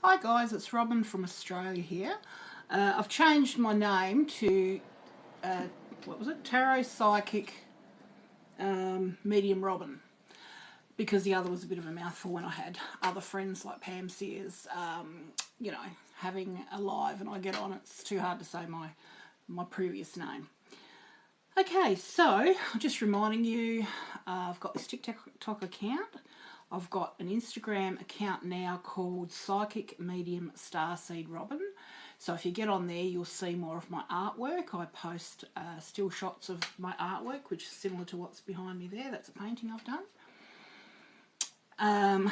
Hi guys, it's Robyn from Australia here. I've changed my name to, what was it? Tarot Psychic Medium Robyn, because the other was a bit of a mouthful when I had other friends like Pam Sears, you know, having a live and I get on, it's too hard to say my previous name. Okay, so just reminding you, I've got this TikTok account. I've got an Instagram account now called Psychic Medium Starseed Robyn. So if you get on there, you'll see more of my artwork. I post still shots of my artwork, which is similar to what's behind me there. That's a painting I've done.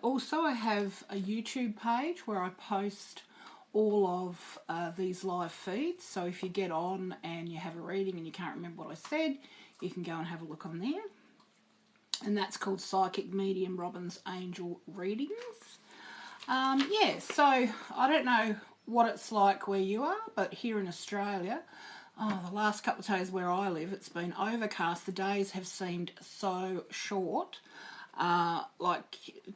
Also, I have a YouTube page where I post all of these live feeds. So if you get on and you have a reading and you can't remember what I said, you can go and have a look on there. And that's called Psychic Medium Robyn's Angel Readings. Yeah, so I don't know what it's like where you are, but here in Australia, the last couple of days where I live, it's been overcast. The days have seemed so short, like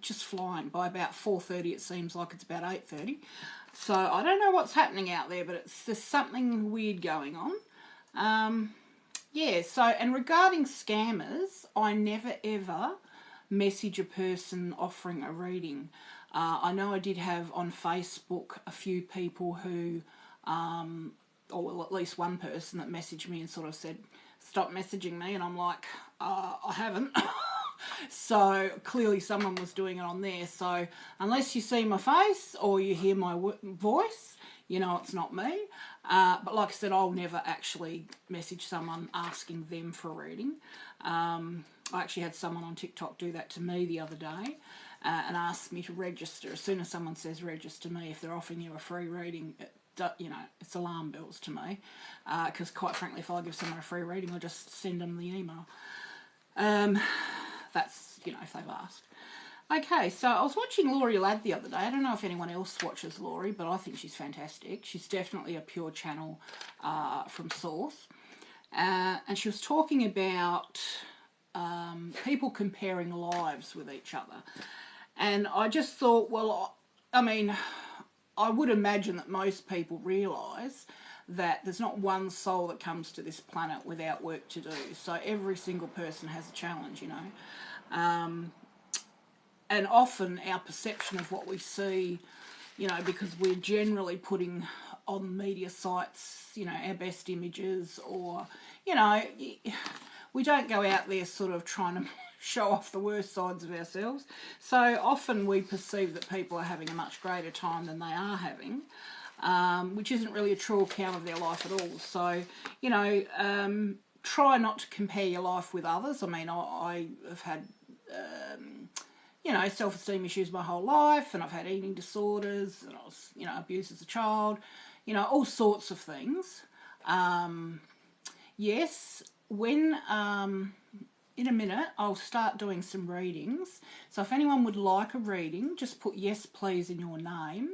just flying. By about 4:30, it seems like it's about 8:30. So I don't know what's happening out there, but there's something weird going on. Yeah, so, and regarding scammers, I never ever message a person offering a reading. I know I did have on Facebook a few people who, or well, at least one person that messaged me and sort of said, stop messaging me, and I'm like, I haven't. So clearly someone was doing it on there. So unless you see my face or you hear my voice, you know it's not me. But like I said, I'll never actually message someone asking them for a reading. I actually had someone on TikTok do that to me the other day and asked me to register. As soon as someone says register me, if they're offering you a free reading, you know, it's alarm bells to me. Because quite frankly, if I give someone a free reading, I'll just send them the email. That's, you know, if they've asked. Okay, so I was watching Laurie Ladd the other day. I don't know if anyone else watches Laurie, but I think she's fantastic. She's definitely a pure channel from source. And she was talking about people comparing lives with each other. And I just thought, well, I mean, I would imagine that most people realise that there's not one soul that comes to this planet without work to do. So every single person has a challenge, you know. And often our perception of what we see, you know, because we're generally putting on media sites, you know, our best images, or, you know, we don't go out there sort of trying to show off the worst sides of ourselves. So often we perceive that people are having a much greater time than they are having, which isn't really a true account of their life at all. So, you know, try not to compare your life with others. I mean, I have had... you know, self-esteem issues my whole life, and I've had eating disorders, and I was, you know, abused as a child, you know, all sorts of things. Yes, when, in a minute, I'll start doing some readings. So if anyone would like a reading, just put yes, please in your name.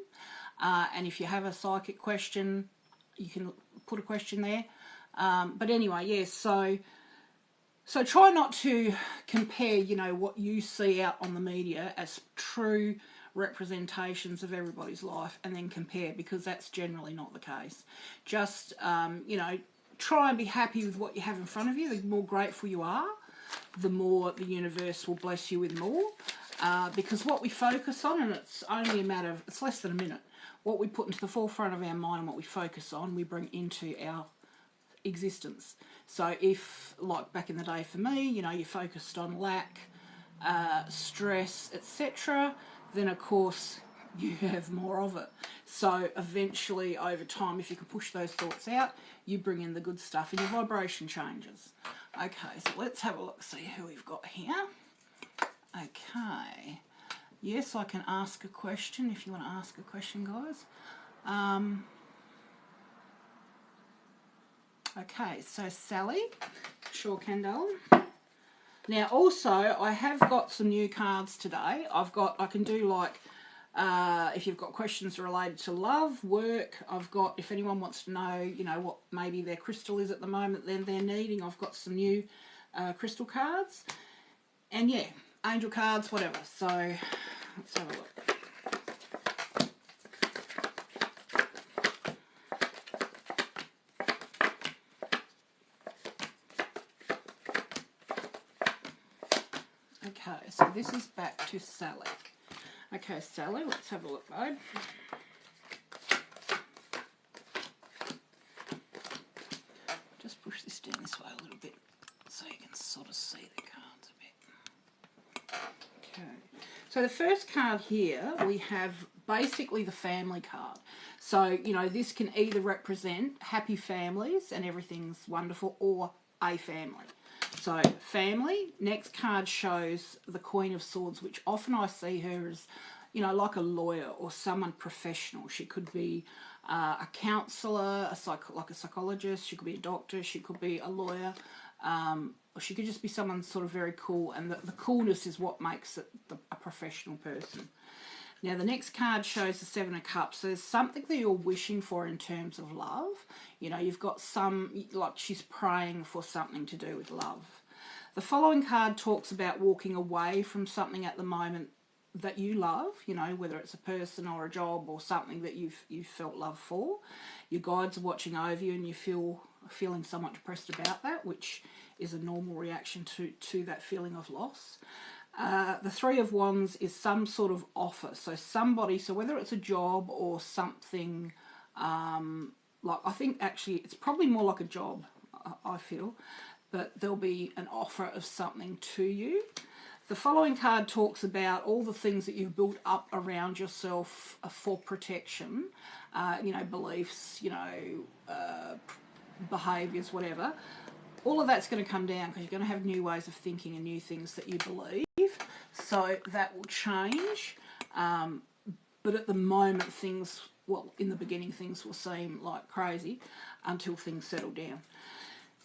And if you have a psychic question, you can put a question there. But anyway, yes, So try not to compare, you know, what you see out on the media as true representations of everybody's life and then compare, because that's generally not the case. Just, you know, try and be happy with what you have in front of you. The more grateful you are, the more the universe will bless you with more. Because what we focus on, and it's only a matter of, it's less than a minute, what we put into the forefront of our mind and what we focus on, we bring into our existence. So if, like back in the day for me, you know, you focused on lack, stress, etc., then of course you have more of it. So eventually over time, if you can push those thoughts out, you bring in the good stuff and your vibration changes. Okay, so let's have a look, see who we've got here. Okay, yes, I can ask a question if you want to ask a question, guys. Okay, so Sally, sure can, darling. Now also, I have got some new cards today. I can do like, if you've got questions related to love, work, I've got, if anyone wants to know, you know, what maybe their crystal is at the moment, then they're needing, I've got some new crystal cards. And yeah, angel cards, whatever. So, let's have a look. so this is back to Sally. Okay, Sally, let's have a look, babe. Just push this down this way a little bit so you can sort of see the cards a bit. Okay, so the first card here, we have basically the family card. So, you know, this can either represent happy families and everything's wonderful, or a family. So, family. Next card shows the Queen of Swords, which often I see her as, you know, like a lawyer or someone professional. She could be a counsellor, like a psychologist. She could be a doctor. She could be a lawyer. Or she could just be someone sort of very cool. And the coolness is what makes it a professional person. Now, the next card shows the Seven of Cups. So there's something that you're wishing for in terms of love. You know, you've got like she's praying for something to do with love. The following card talks about walking away from something at the moment that you love, you know, whether it's a person or a job or something that you've felt love for. Your guides are watching over you and you feeling somewhat depressed about that, which is a normal reaction to that feeling of loss. The Three of Wands is some sort of offer. So whether it's a job or something, like I think actually it's probably more like a job, I feel, but there'll be an offer of something to you. The following card talks about all the things that you've built up around yourself for protection, you know, beliefs, you know, behaviours, whatever. All of that's going to come down because you're going to have new ways of thinking and new things that you believe. So that will change. But at the moment, in the beginning, things will seem like crazy until things settle down.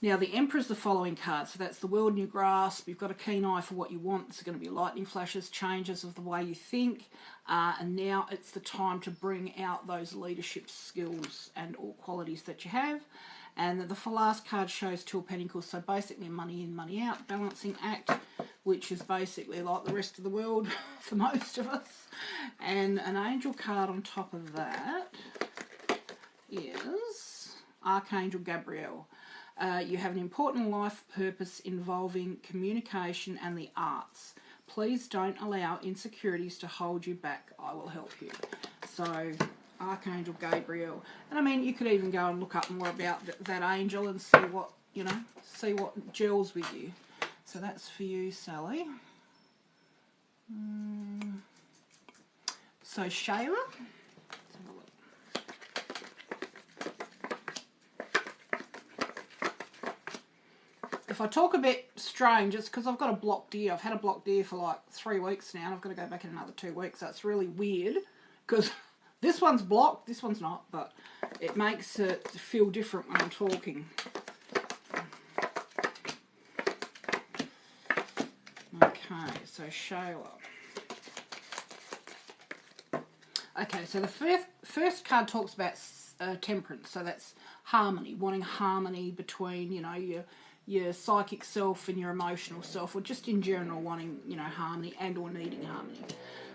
Now, the Empress, the following card. So that's the world in your grasp. You've got a keen eye for what you want. There's going to be lightning flashes, changes of the way you think. And now it's the time to bring out those leadership skills and all qualities that you have. And the last card shows Two of Pentacles. So basically money in, money out, balancing act, which is basically like the rest of the world for most of us. And an angel card on top of that is Archangel Gabriel. You have an important life purpose involving communication and the arts. Please don't allow insecurities to hold you back. I will help you. So, Archangel Gabriel. And I mean, you could even go and look up more about that angel and see what, you know, see what gels with you. So that's for you, Sally. So, Shayla. If I talk a bit strange, it's because I've got a blocked ear. I've had a blocked ear for like 3 weeks now, and I've got to go back in another 2 weeks. That's really weird because this one's blocked, this one's not, but it makes it feel different when I'm talking. Okay, so Shayla. Okay, so the first card talks about temperance. So that's harmony, wanting harmony between, you know, your psychic self and your emotional self, or just in general wanting, you know, harmony and or needing harmony.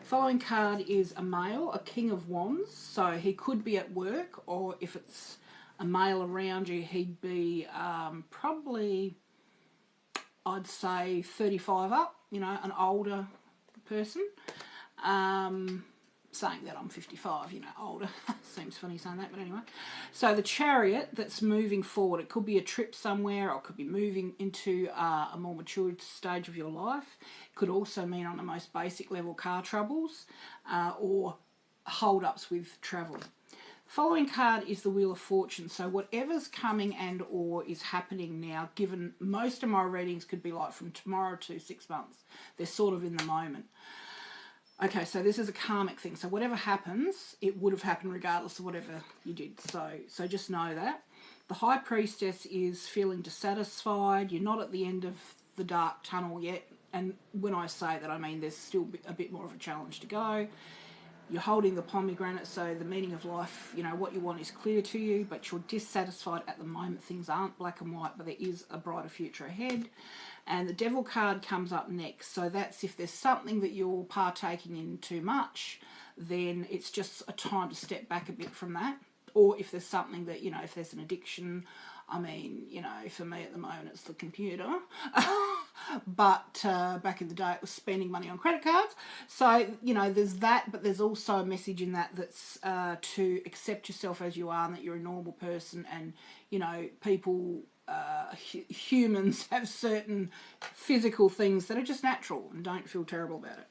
Following card is a male, a King of Wands. So he could be at work, or if it's a male around you, he'd be probably, I'd say 35 up, you know, an older person. Saying that I'm 55, you know, older. Seems funny saying that, but anyway. So the Chariot that's moving forward, it could be a trip somewhere, or it could be moving into a more mature stage of your life. It could also mean on the most basic level car troubles or hold-ups with travel. Following card is the Wheel of Fortune. So whatever's coming and or is happening now, given most of my readings could be like from tomorrow to 6 months. They're sort of in the moment. Okay, so this is a karmic thing. So whatever happens, it would have happened regardless of whatever you did. So just know that. The High Priestess is feeling dissatisfied. You're not at the end of the dark tunnel yet. And when I say that, I mean there's still a bit more of a challenge to go. You're holding the pomegranate, so the meaning of life, you know, what you want is clear to you, but you're dissatisfied at the moment. Things aren't black and white, but there is a brighter future ahead. And the Devil card comes up next. So that's if there's something that you're partaking in too much, then it's just a time to step back a bit from that. Or if there's something that, you know, if there's an addiction, I mean, you know, for me at the moment it's the computer. but back in the day it was spending money on credit cards. So, you know, there's that, but there's also a message in that that's to accept yourself as you are and that you're a normal person, and, you know, people, humans have certain physical things that are just natural, and don't feel terrible about it.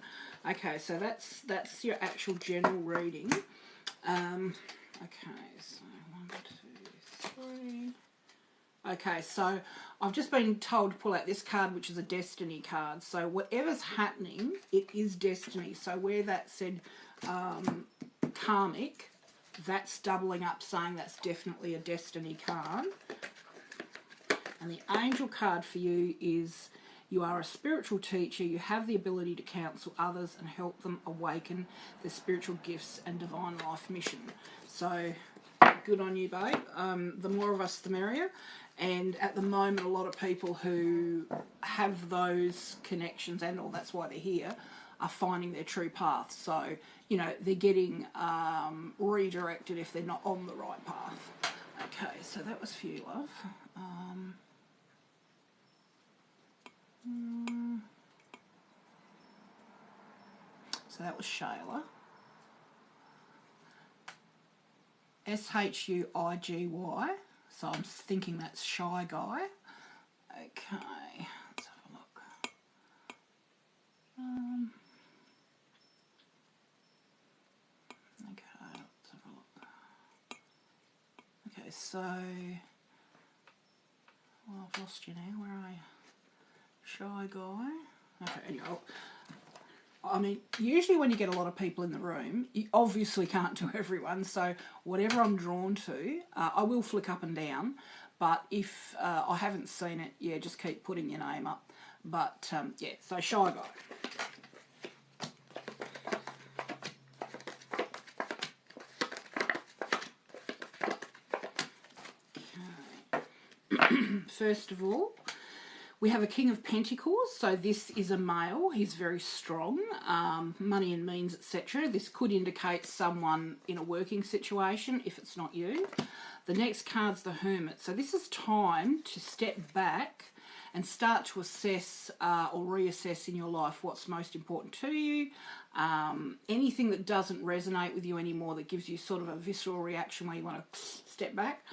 Okay, so that's your actual general reading. Okay, so 1, 2, 3. Okay, so I've just been told to pull out this card, which is a destiny card. So whatever's happening, it is destiny. So where that said karmic, that's doubling up, saying that's definitely a destiny card. And the angel card for you is, you are a spiritual teacher. You have the ability to counsel others and help them awaken their spiritual gifts and divine life mission. So good on you, babe. The more of us, the merrier. And at the moment, a lot of people who have those connections, and all that's why they're here, are finding their true path. So, you know, they're getting redirected if they're not on the right path. Okay, so that was for you, love. So that was Shayla. S-H-U-I-G-Y. So I'm thinking that's Shy Guy. Okay, let's have a look. Okay, let's have a look. Okay, so... well, I've lost you now. Where are you? Shy Guy. Okay, anyway. I mean, usually when you get a lot of people in the room, you obviously can't do everyone, so whatever I'm drawn to, I will flick up and down, but if I haven't seen it, yeah, just keep putting your name up. But, yeah, so Shy Guy. Okay. First of all, we have a King of Pentacles, so this is a male. He's very strong, money and means, etc. This could indicate someone in a working situation if it's not you. The next card's the Hermit. So this is time to step back and start to assess or reassess in your life what's most important to you. Anything that doesn't resonate with you anymore, that gives you sort of a visceral reaction where you want to step back,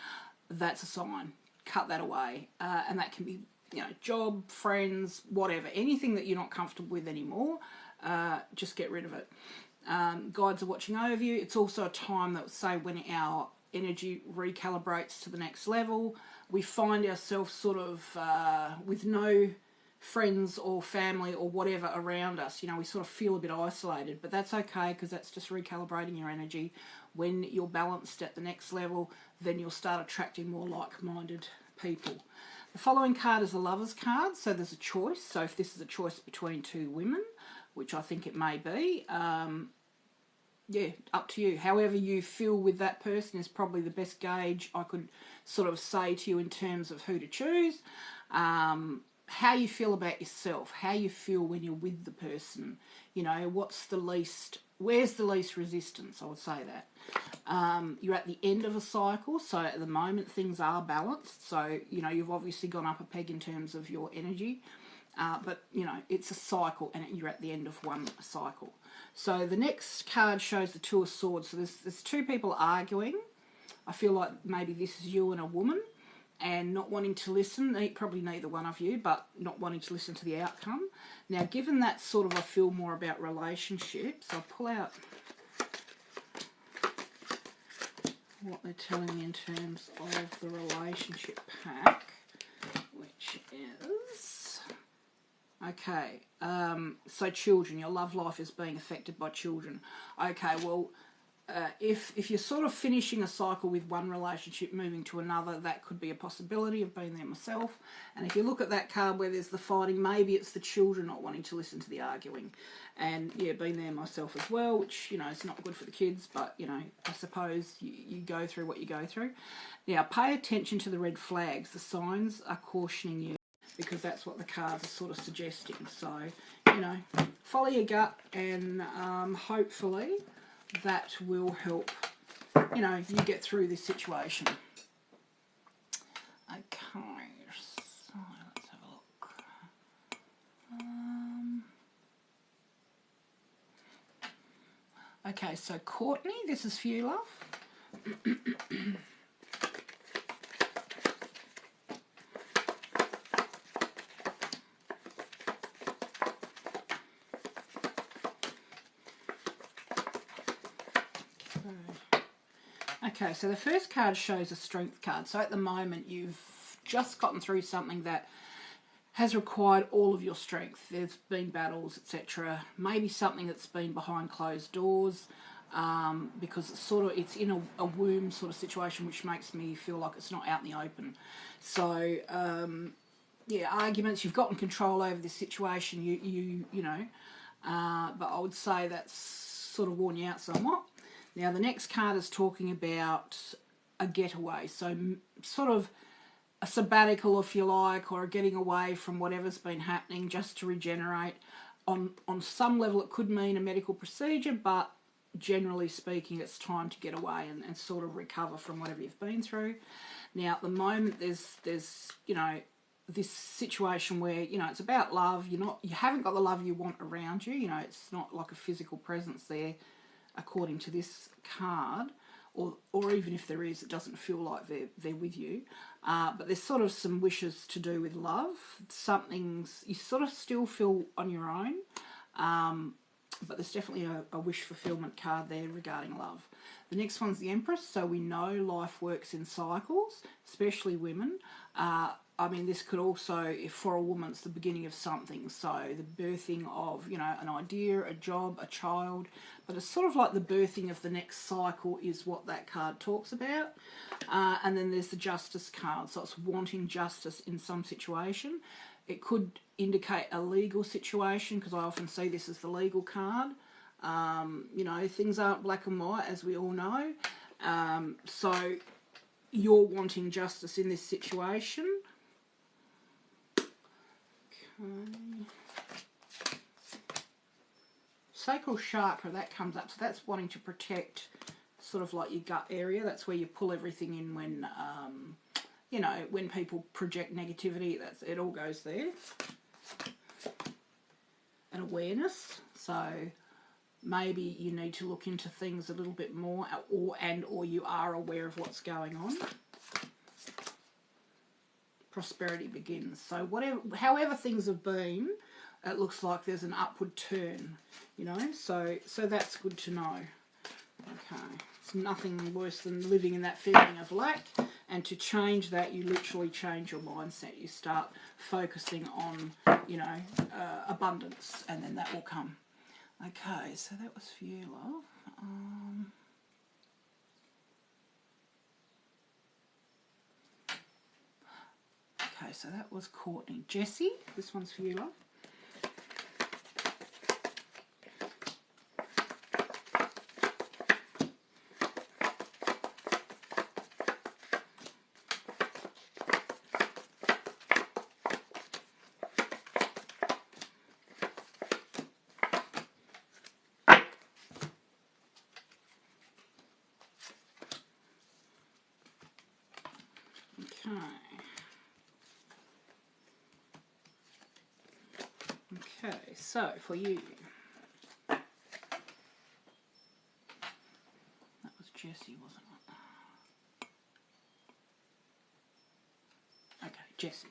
that's a sign. Cut that away. And that can be, you know, job, friends, whatever, anything that you're not comfortable with anymore, just get rid of it. Guides are watching over you. It's also a time that, say, when our energy recalibrates to the next level, we find ourselves sort of with no friends or family or whatever around us. You know, we sort of feel a bit isolated, but that's okay, because that's just recalibrating your energy. When you're balanced at the next level, then you'll start attracting more like-minded people. The following card is the Lover's card, so there's a choice. So if this is a choice between two women, which I think it may be, yeah, up to you. However you feel with that person is probably the best gauge I could sort of say to you in terms of who to choose. How you feel about yourself, how you feel when you're with the person, you know, where's the least resistance, I would say that. You're at the end of a cycle, so at the moment things are balanced, so, you know, you've obviously gone up a peg in terms of your energy, but, you know, it's a cycle and you're at the end of one cycle. So the next card shows the Two of Swords. So there's two people arguing. I feel like maybe this is you and a woman, and not wanting to listen, probably neither one of you, but not wanting to listen to the outcome. Now, given that sort of I feel more about relationships, I'll pull out what they're telling me in terms of the relationship pack, which is... okay, so children, your love life is being affected by children. Okay, well, if you're sort of finishing a cycle with one relationship, moving to another, that could be a possibility. I've been there myself. And if you look at that card where there's the fighting, maybe it's the children not wanting to listen to the arguing. And yeah, been there myself as well, which, you know, it's not good for the kids, but, you know, I suppose you go through what you go through. Now, pay attention to the red flags. The signs are cautioning you, because that's what the cards are sort of suggesting. So, you know, follow your gut, and hopefully that will help, you know, you get through this situation. Okay, so let's have a look. Okay, so Courtney, this is for you, love. Okay, so the first card shows a strength card. So at the moment, you've just gotten through something that has required all of your strength. There's been battles, etc. Maybe something that's been behind closed doors, because it's in a womb sort of situation, which makes me feel like it's not out in the open. So yeah, arguments. You've gotten control over this situation. You know, but I would say that's sort of worn you out somewhat. Now the next card is talking about a getaway. So sort of a sabbatical, if you like, or a getting away from whatever's been happening just to regenerate. On some level, it could mean a medical procedure, but generally speaking, it's time to get away and sort of recover from whatever you've been through. Now, at the moment, there's you know, this situation where, you know, it's about love. You haven't got the love you want around you. You know, it's not like a physical presence there, according to this card. Or even if there is, it doesn't feel like they're with you. But there's sort of some wishes to do with love. Something's, you sort of still feel on your own, but there's definitely a wish fulfillment card there regarding love. The next one's the Empress. So we know life works in cycles, especially women. I mean, this could also, if for a woman, it's the beginning of something. So the birthing of, you know, an idea, a job, a child. But it's sort of like the birthing of the next cycle is what that card talks about. And then there's the Justice card. So it's wanting justice in some situation. It could indicate a legal situation, because I often see this as the legal card. You know, things aren't black and white, as we all know. So you're wanting justice in this situation. Sacral chakra, that comes up. So that's wanting to protect sort of like your gut area. That's where you pull everything in when, you know, when people project negativity. It all goes there. And awareness. So maybe you need to look into things a little bit more, or you are aware of what's going on. Prosperity begins. So however things have been, it looks like there's an upward turn, you know, so that's good to know. Okay, it's nothing worse than living in that feeling of lack, and to change that, you literally change your mindset. You start focusing on, you know, abundance, and then that will come. Okay, so that was for you, love. Okay, so that was Courtney. Jessie, this one's for you, love. Okay, so for you, that was Jessie, wasn't it? Okay, Jessie.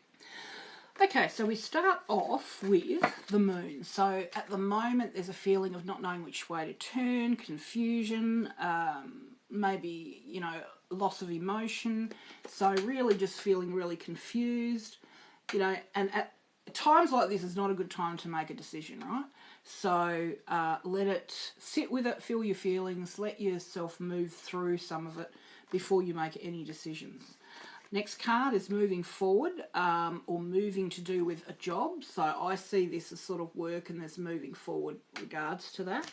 Okay, so we start off with the moon. So at the moment, there's a feeling of not knowing which way to turn, confusion, maybe, you know, loss of emotion. So really just feeling really confused, you know, and at times like this is not a good time to make a decision, right? So let it sit with it, feel your feelings, let yourself move through some of it before you make any decisions. Next card is moving forward, or moving to do with a job. So I see this as sort of work, and there's moving forward regards to that.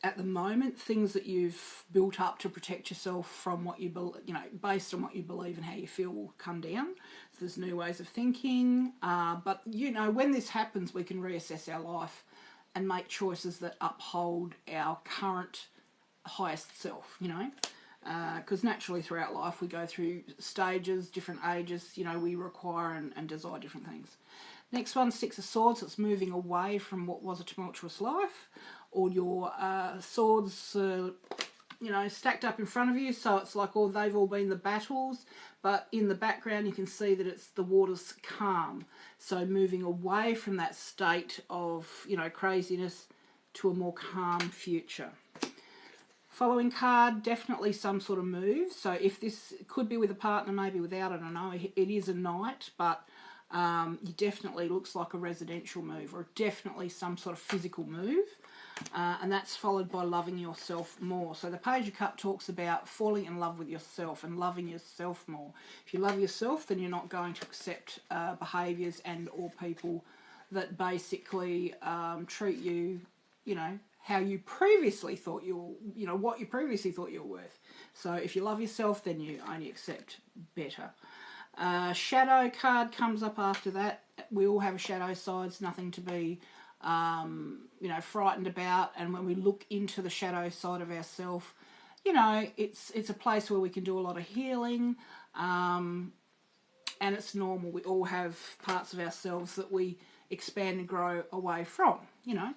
At the moment, things that you've built up to protect yourself from what you believe, you know, based on what you believe and how you feel, will come down. So there's new ways of thinking. But, you know, when this happens, we can reassess our life and make choices that uphold our current highest self, you know. Because naturally throughout life we go through stages, different ages, you know, we require and desire different things. Next one, Six of Swords. It's moving away from what was a tumultuous life, or your swords, you know, stacked up in front of you. So it's like, oh, they've all been the battles, but in the background you can see that it's the water's calm. So moving away from that state of, you know, craziness to a more calm future. Following card, definitely some sort of move. So if this could be with a partner, maybe without, I don't know. It is a knight, but it definitely looks like a residential move, or definitely some sort of physical move. And that's followed by loving yourself more. So the Page of Cups talks about falling in love with yourself and loving yourself more. If you love yourself, then you're not going to accept behaviours and or people that basically treat you, you know, how you previously thought you know, what you previously thought you were worth. So if you love yourself, then you only accept better. Shadow card comes up after that. We all have a shadow side. It's nothing to be, you know, frightened about. And when we look into the shadow side of ourselves, you know, it's a place where we can do a lot of healing. And it's normal. We all have parts of ourselves that we expand and grow away from, you know.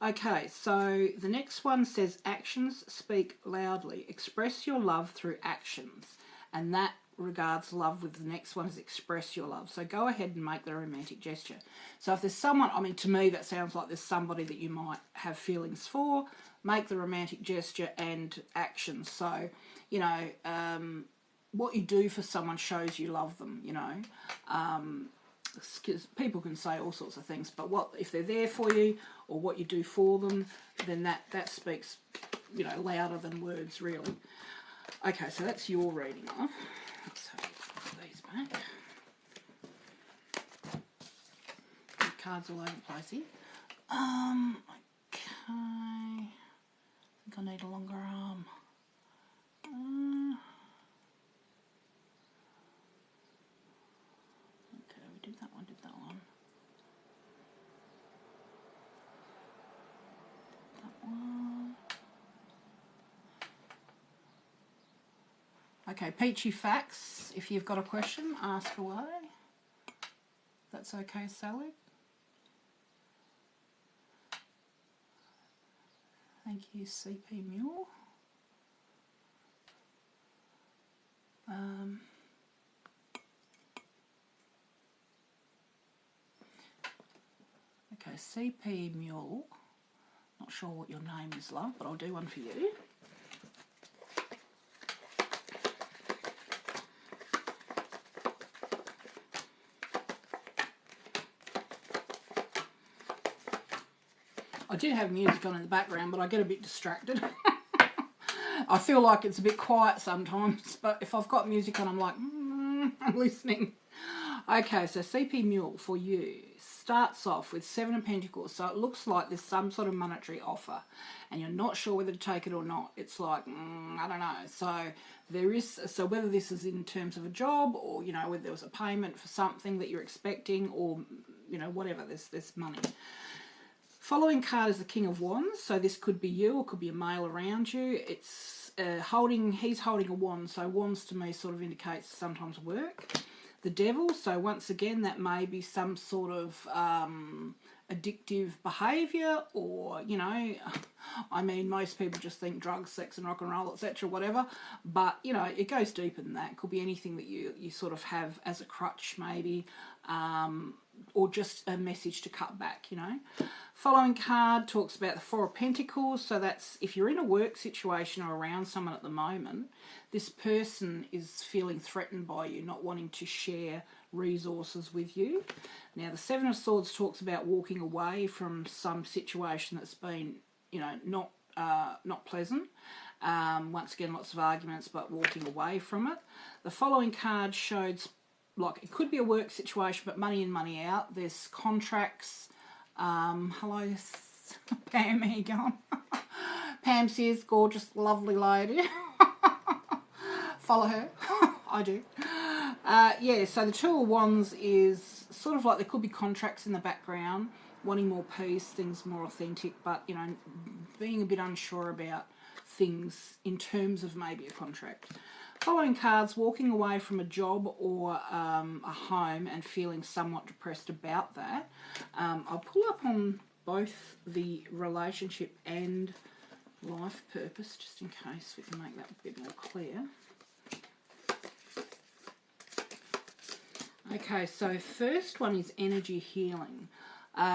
Okay, so the next one says actions speak loudly. Express your love through actions. And that regards love with the next one is express your love. So go ahead and make the romantic gesture. So if there's someone, I mean, to me that sounds like there's somebody that you might have feelings for, make the romantic gesture and actions. So, you know, what you do for someone shows you love them, you know. Because people can say all sorts of things, but what if they're there for you or what you do for them, then that speaks, you know, louder than words, really. Okay, so that's your reading off. Let's have these back. The cards all over the place here. Okay. I think I need a longer arm. Okay, we did that one, That one. Okay, Peachy Facts. If you've got a question, ask away. That's okay, Sally. Thank you, CP Mule. Okay, CP Mule. Not sure what your name is, love, but I'll do one for you. I do have music on in the background, but I get a bit distracted. I feel like it's a bit quiet sometimes, but if I've got music on, I'm like, I'm listening. Okay, so CP Mule for you starts off with 7 of Pentacles. So it looks like there's some sort of monetary offer and you're not sure whether to take it or not. It's like, I don't know. So there is, so whether this is in terms of a job or, you know, whether there was a payment for something that you're expecting or, you know, whatever, there's money. Following card is the King of Wands, so this could be you or could be a male around you. It's he's holding a wand, so wands to me sort of indicates sometimes work. The Devil, so once again that may be some sort of addictive behaviour or, you know, I mean most people just think drugs, sex and rock and roll, etc., whatever, but, you know, it goes deeper than that. It could be anything that you sort of have as a crutch maybe, or just a message to cut back, you know. Following card talks about the 4 of Pentacles, so that's if you're in a work situation or around someone at the moment, this person is feeling threatened by you, not wanting to share resources with you. Now the 7 of Swords talks about walking away from some situation that's been, you know, not pleasant. Once again, lots of arguments, but walking away from it. The following card shows, like, it could be a work situation, but money in, money out. There's contracts. Hello, Pam, how you going? Pam says, gorgeous, lovely lady. Follow her. I do. Yeah, so the 2 of Wands is sort of like there could be contracts in the background, wanting more peace, things more authentic, but, you know, being a bit unsure about things in terms of maybe a contract. Following cards, walking away from a job or a home and feeling somewhat depressed about that. I'll pull up on both the relationship and life purpose, just in case we can make that a bit more clear. Okay, so first one is energy healing.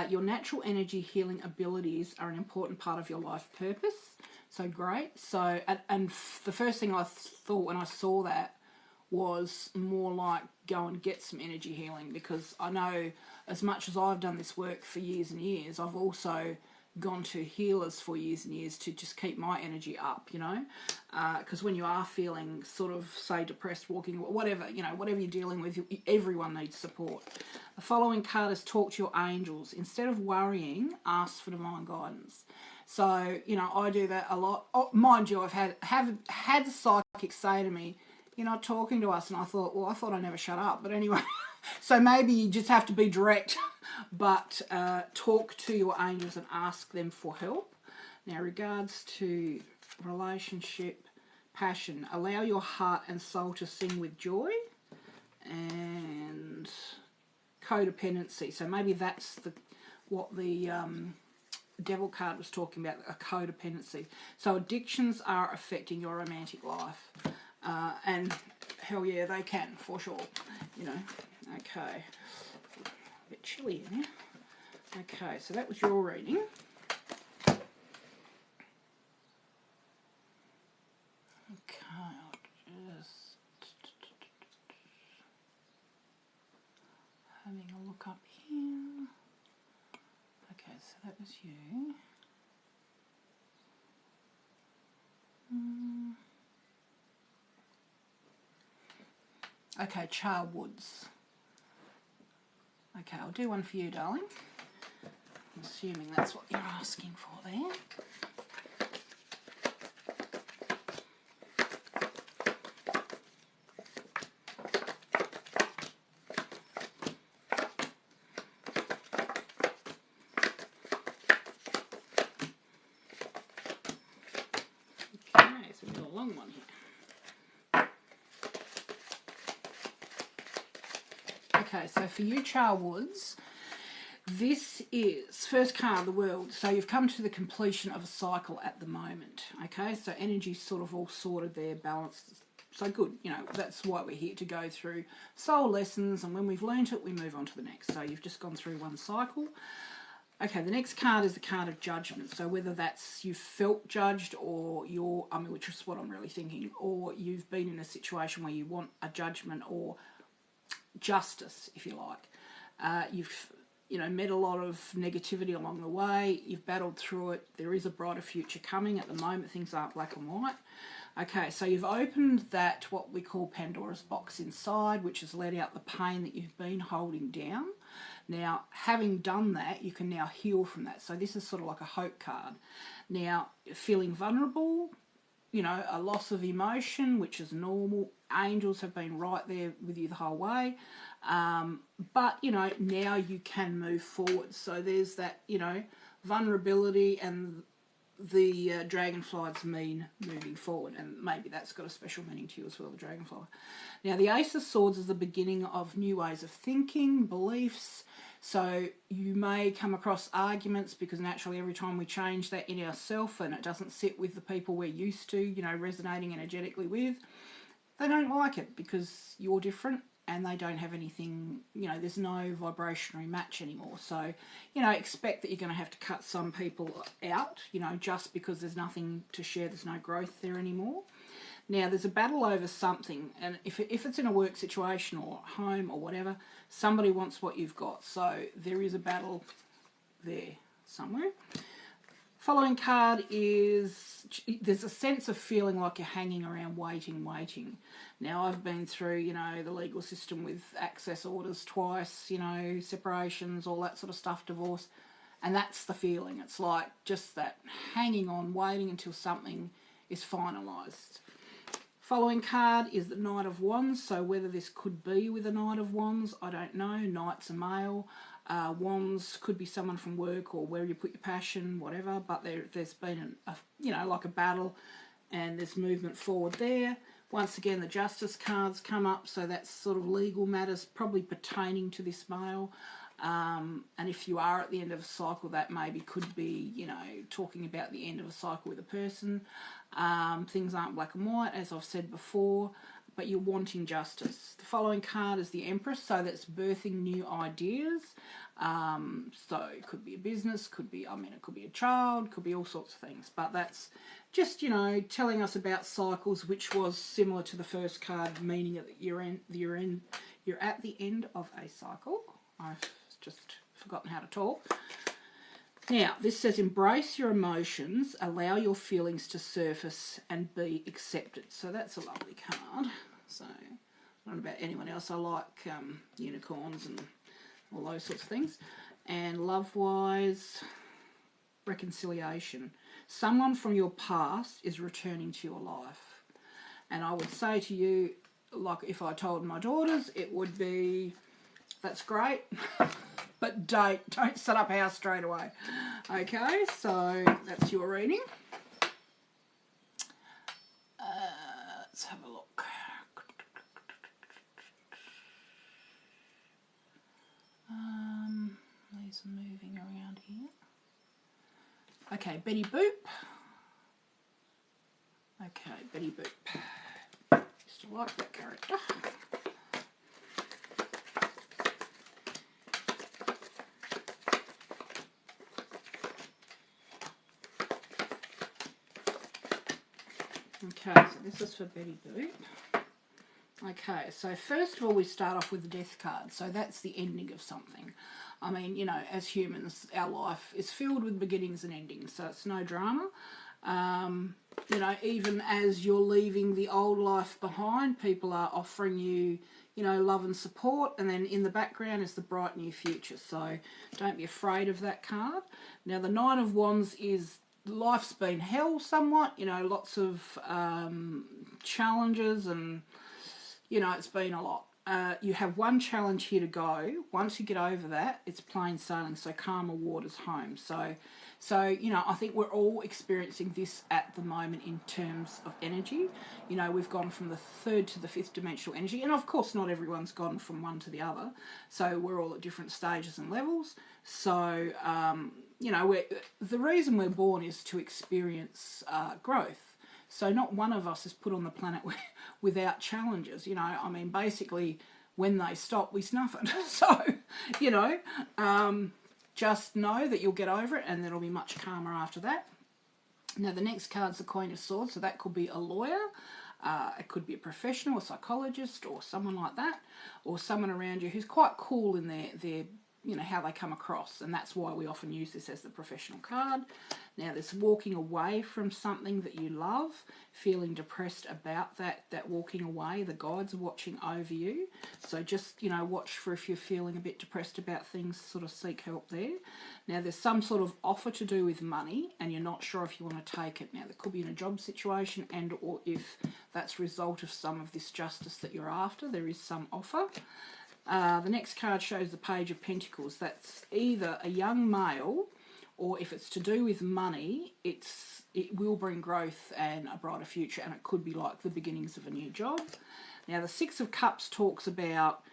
Your natural energy healing abilities are an important part of your life purpose. So great. So, and the first thing I thought when I saw that was more like go and get some energy healing, because I know as much as I've done this work for years and years, I've also gone to healers for years and years to just keep my energy up, you know, because when you are feeling sort of, say, depressed, walking, whatever, you know, whatever you're dealing with, everyone needs support. The following card is talk to your angels. Instead of worrying, ask for divine guidance. So, you know, I do that a lot. Oh, mind you, I've had psychics say to me, you're not talking to us. And I thought, well, I thought I never shut up. But anyway, so maybe you just have to be direct, but talk to your angels and ask them for help. Now, regards to relationship, passion, allow your heart and soul to sing with joy. And codependency. So maybe that's what the Devil card was talking about, a codependency. So addictions are affecting your romantic life. And hell yeah, they can, for sure. You know, okay. A bit chilly in here. Okay, so that was your reading. Okay, I'll just having a look up here. Okay, so that was you. Okay, Char Woods. Okay, I'll do one for you, darling. I'm assuming that's what you're asking for there. Okay, so we've got a long one here. Okay, so for you, Char Woods, this is first card of the world. So you've come to the completion of a cycle at the moment. Okay, so energy's sort of all sorted there, balanced. So good, you know, that's why we're here, to go through soul lessons, and when we've learnt it, we move on to the next. So you've just gone through one cycle. Okay, the next card is the card of judgment. So whether that's you've felt judged, or you're, I mean, which is what I'm really thinking, or you've been in a situation where you want a judgment or justice, if you like. You've, you know, met a lot of negativity along the way. You've battled through it. There is a brighter future coming. At the moment, things aren't black and white. Okay, so you've opened that, what we call Pandora's box inside, which has let out the pain that you've been holding down. Now, having done that, you can now heal from that. So this is sort of like a hope card. Now, feeling vulnerable, you know, a loss of emotion, which is normal. Angels have been right there with you the whole way. But, you know, now you can move forward. So there's that, you know, vulnerability, and the dragonflies mean moving forward. And maybe that's got a special meaning to you as well, the dragonfly. Now, the Ace of Swords is the beginning of new ways of thinking, beliefs. So you may come across arguments, because naturally every time we change that in ourselves and it doesn't sit with the people we're used to, you know, resonating energetically with, they don't like it because you're different and they don't have anything, you know, there's no vibrationary match anymore. So, you know, expect that you're going to have to cut some people out, you know, just because there's nothing to share, there's no growth there anymore. Now, there's a battle over something, and if it's in a work situation or home or whatever, somebody wants what you've got. So there is a battle there somewhere. Following card is, there's a sense of feeling like you're hanging around waiting. Now, I've been through, you know, the legal system with access orders twice, you know, separations, all that sort of stuff, divorce, and that's the feeling. It's like just that hanging on, waiting until something is finalised. Following card is the Knight of Wands. So whether this could be with a Knight of Wands, I don't know. Knight's a male. Wands could be someone from work or where you put your passion, whatever. But there's been, you know, like a battle, and there's movement forward there. Once again, the Justice cards come up. So that's sort of legal matters, probably pertaining to this male. And if you are at the end of a cycle, that maybe could be, you know, talking about the end of a cycle with a person. Things aren't black and white, as I've said before, but you're wanting justice. The following card is the Empress, so that's birthing new ideas. So it could be a business, could be, I mean, it could be a child, could be all sorts of things. But that's just, you know, telling us about cycles, which was similar to the first card, meaning that you're at the end of a cycle. I've just forgotten how to talk. Now, this says, embrace your emotions, allow your feelings to surface and be accepted. So that's a lovely card. So I don't know about anyone else. I like unicorns and all those sorts of things. And love-wise, reconciliation. Someone from your past is returning to your life. And I would say to you, like if I told my daughters, it would be, that's great, but don't set up house straight away. Okay, so that's your reading. Let's have a look. These are moving around here. Okay, Betty Boop. Okay, Betty Boop. Used to like that character. Okay, so this is for Betty Boop. Okay, so first of all, we start off with the Death card. So that's the ending of something. I mean, you know, as humans, our life is filled with beginnings and endings, so it's no drama. You know, even as you're leaving the old life behind, people are offering you, you know, love and support, and then in the background is the bright new future. So don't be afraid of that card. Now, the Nine of Wands is life's been hell somewhat, you know, lots of challenges and, you know, it's been a lot. You have one challenge here to go. Once you get over that, it's plain sailing. So calmer waters home. So you know, I think we're all experiencing this at the moment in terms of energy. You know, we've gone from the third to the fifth dimensional energy, and of course, not everyone's gone from one to the other. So we're all at different stages and levels. So you know, the reason we're born is to experience growth. So not one of us is put on the planet without challenges. You know, I mean, basically, when they stop, we snuff it. So, you know, just know that you'll get over it and it'll be much calmer after that. Now, the next card's the Queen of Swords. So that could be a lawyer. It could be a professional, a psychologist, or someone like that, or someone around you who's quite cool in their you know, how they come across, and that's why we often use this as the professional card. Now, there's walking away from something that you love, feeling depressed about that walking away. The guides are watching over you. So just, you know, watch for if you're feeling a bit depressed about things, sort of seek help there. Now, there's some sort of offer to do with money, and you're not sure if you want to take it. Now, there could be in a job situation, and or if that's a result of some of this justice that you're after, there is some offer. The next card shows the Page of Pentacles. That's either a young male, or if it's to do with money, it will bring growth and a brighter future, and it could be like the beginnings of a new job. Now, the Six of Cups talks about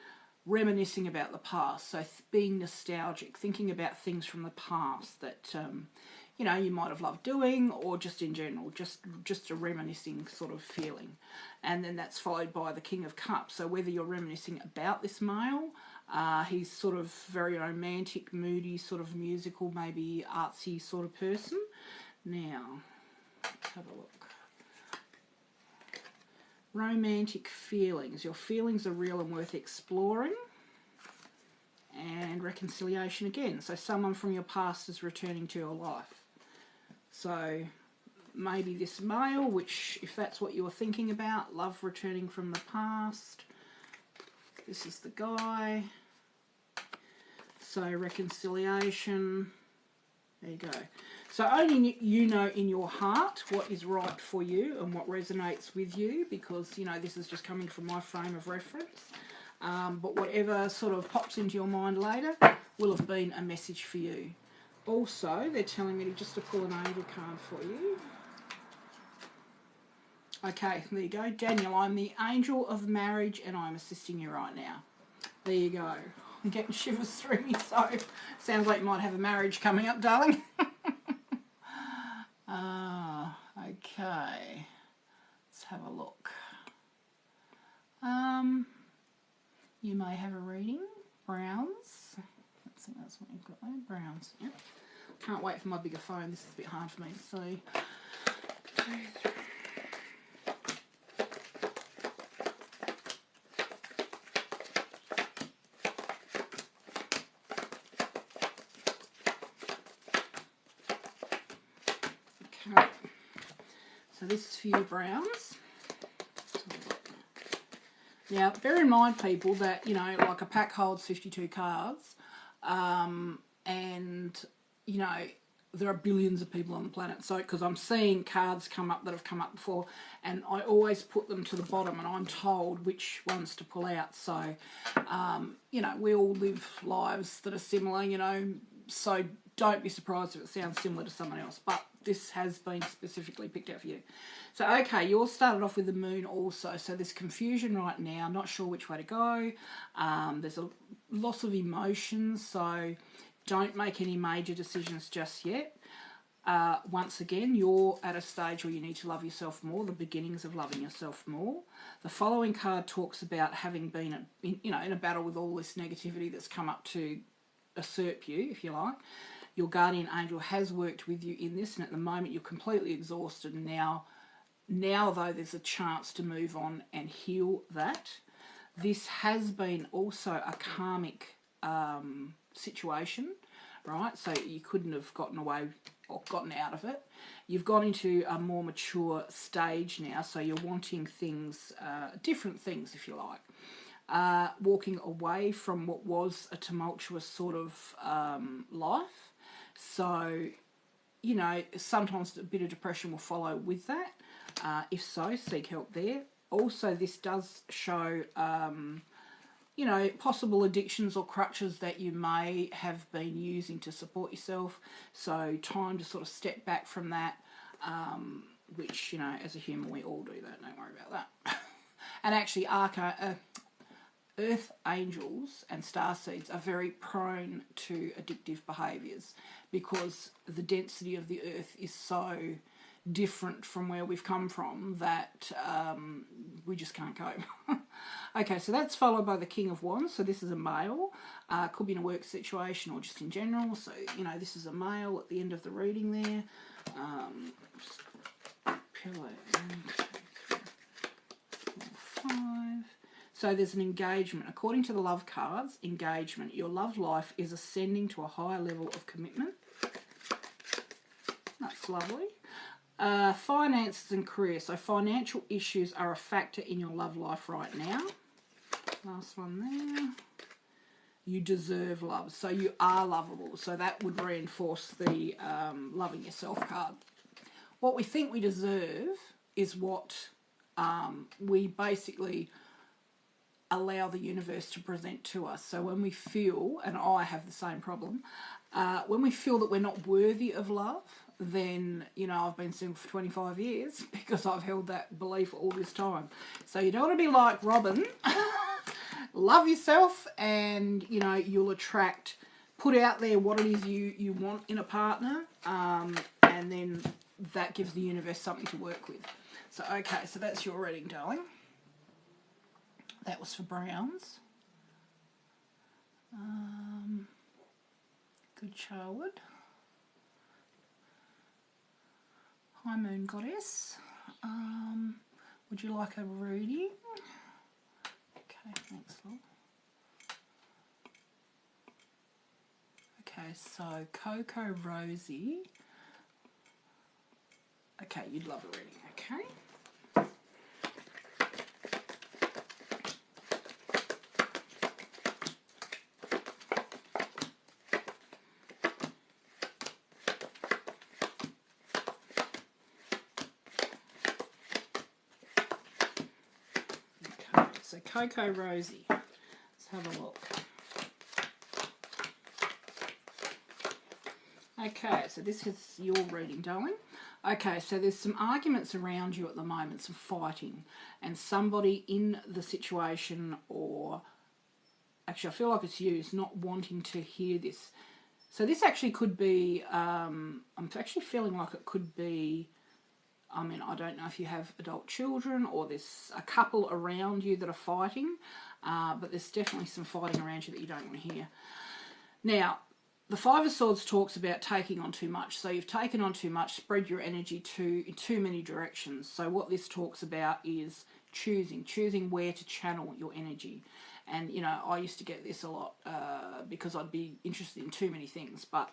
reminiscing about the past, so being nostalgic, thinking about things from the past that you know, you might have loved doing, or just in general, just a reminiscing sort of feeling. And then that's followed by the King of Cups. So whether you're reminiscing about this male, he's sort of very romantic, moody, sort of musical, maybe artsy sort of person. Now, let's have a look. Romantic feelings. Your feelings are real and worth exploring. And reconciliation again. So someone from your past is returning to your life. So maybe this male, which if that's what you were thinking about, love returning from the past. This is the guy. So reconciliation. There you go. So only you know in your heart what is right for you and what resonates with you, because, you know, this is just coming from my frame of reference. But whatever sort of pops into your mind later will have been a message for you. Also, they're telling me just to pull an angel card for you. Okay, there you go. Daniel, I'm the angel of marriage and I'm assisting you right now. There you go. I'm getting shivers through me, so sounds like you might have a marriage coming up, darling. Okay. Let's have a look. You may have a reading. Browns. I think that's what you've got there. Browns. Yep. Can't wait for my bigger phone. This is a bit hard for me to see. 2, 3. Okay. So this is for you, Browns. Now, bear in mind, people, that, you know, like a pack holds 52 cards, and, you know, there are billions of people on the planet. So, because I'm seeing cards come up that have come up before, and I always put them to the bottom, and I'm told which ones to pull out. So, you know, we all live lives that are similar, you know, so don't be surprised if it sounds similar to someone else, but this has been specifically picked out for you. So, okay, you all started off with the moon also. So there's confusion right now, not sure which way to go. There's a loss of emotions, so don't make any major decisions just yet. Once again, you're at a stage where you need to love yourself more, the beginnings of loving yourself more. The following card talks about having been, in a battle with all this negativity that's come up to usurp you, if you like. Your guardian angel has worked with you in this, and at the moment you're completely exhausted. And now though, there's a chance to move on and heal that. This has been also a karmic situation, right? So you couldn't have gotten away or gotten out of it. You've gone into a more mature stage now, so you're wanting things, different things, if you like. Walking away from what was a tumultuous sort of life. So, you know, sometimes a bit of depression will follow with that. If so, seek help there. Also, this does show, you know, possible addictions or crutches that you may have been using to support yourself. So time to sort of step back from that, which, you know, as a human, we all do that. Don't worry about that. And actually, Earth angels and starseeds are very prone to addictive behaviours because the density of the Earth is so different from where we've come from that we just can't cope. Okay, so that's followed by the King of Wands. So this is a male. Could be in a work situation or just in general. So, you know, this is a male at the end of the reading there. Pillow 1, 2, 3, 4, 5. So there's an engagement. According to the love cards, engagement. Your love life is ascending to a higher level of commitment. That's lovely. Finances and career. So financial issues are a factor in your love life right now. Last one there. You deserve love. So you are lovable. So that would reinforce the loving yourself card. What we think we deserve is what we basically allow the universe to present to us. So when we feel, and I have the same problem, when we feel that we're not worthy of love, then, you know, I've been single for 25 years because I've held that belief all this time. So you don't want to be like Robyn. Love yourself, and, you know, you'll attract, put out there what it is you want in a partner, and then that gives the universe something to work with. So, okay, so that's your reading, darling. That was for Browns. Good Charwood. Hi, Moon Goddess. Would you like a reading? Okay, thanks, love. Okay, so Coco Rosie. Okay, you'd love a reading, okay? So Coco Rosie, let's have a look. Okay, so this is your reading, darling. Okay, so there's some arguments around you at the moment, some fighting, and somebody in the situation or actually I feel like it's you, is not wanting to hear this. So this actually could be, I'm actually feeling like it could be, I mean, I don't know if you have adult children or there's a couple around you that are fighting, but there's definitely some fighting around you that you don't want to hear. Now, the Five of Swords talks about taking on too much. So you've taken on too much, spread your energy in too many directions. So what this talks about is choosing where to channel your energy. And, you know, I used to get this a lot because I'd be interested in too many things. But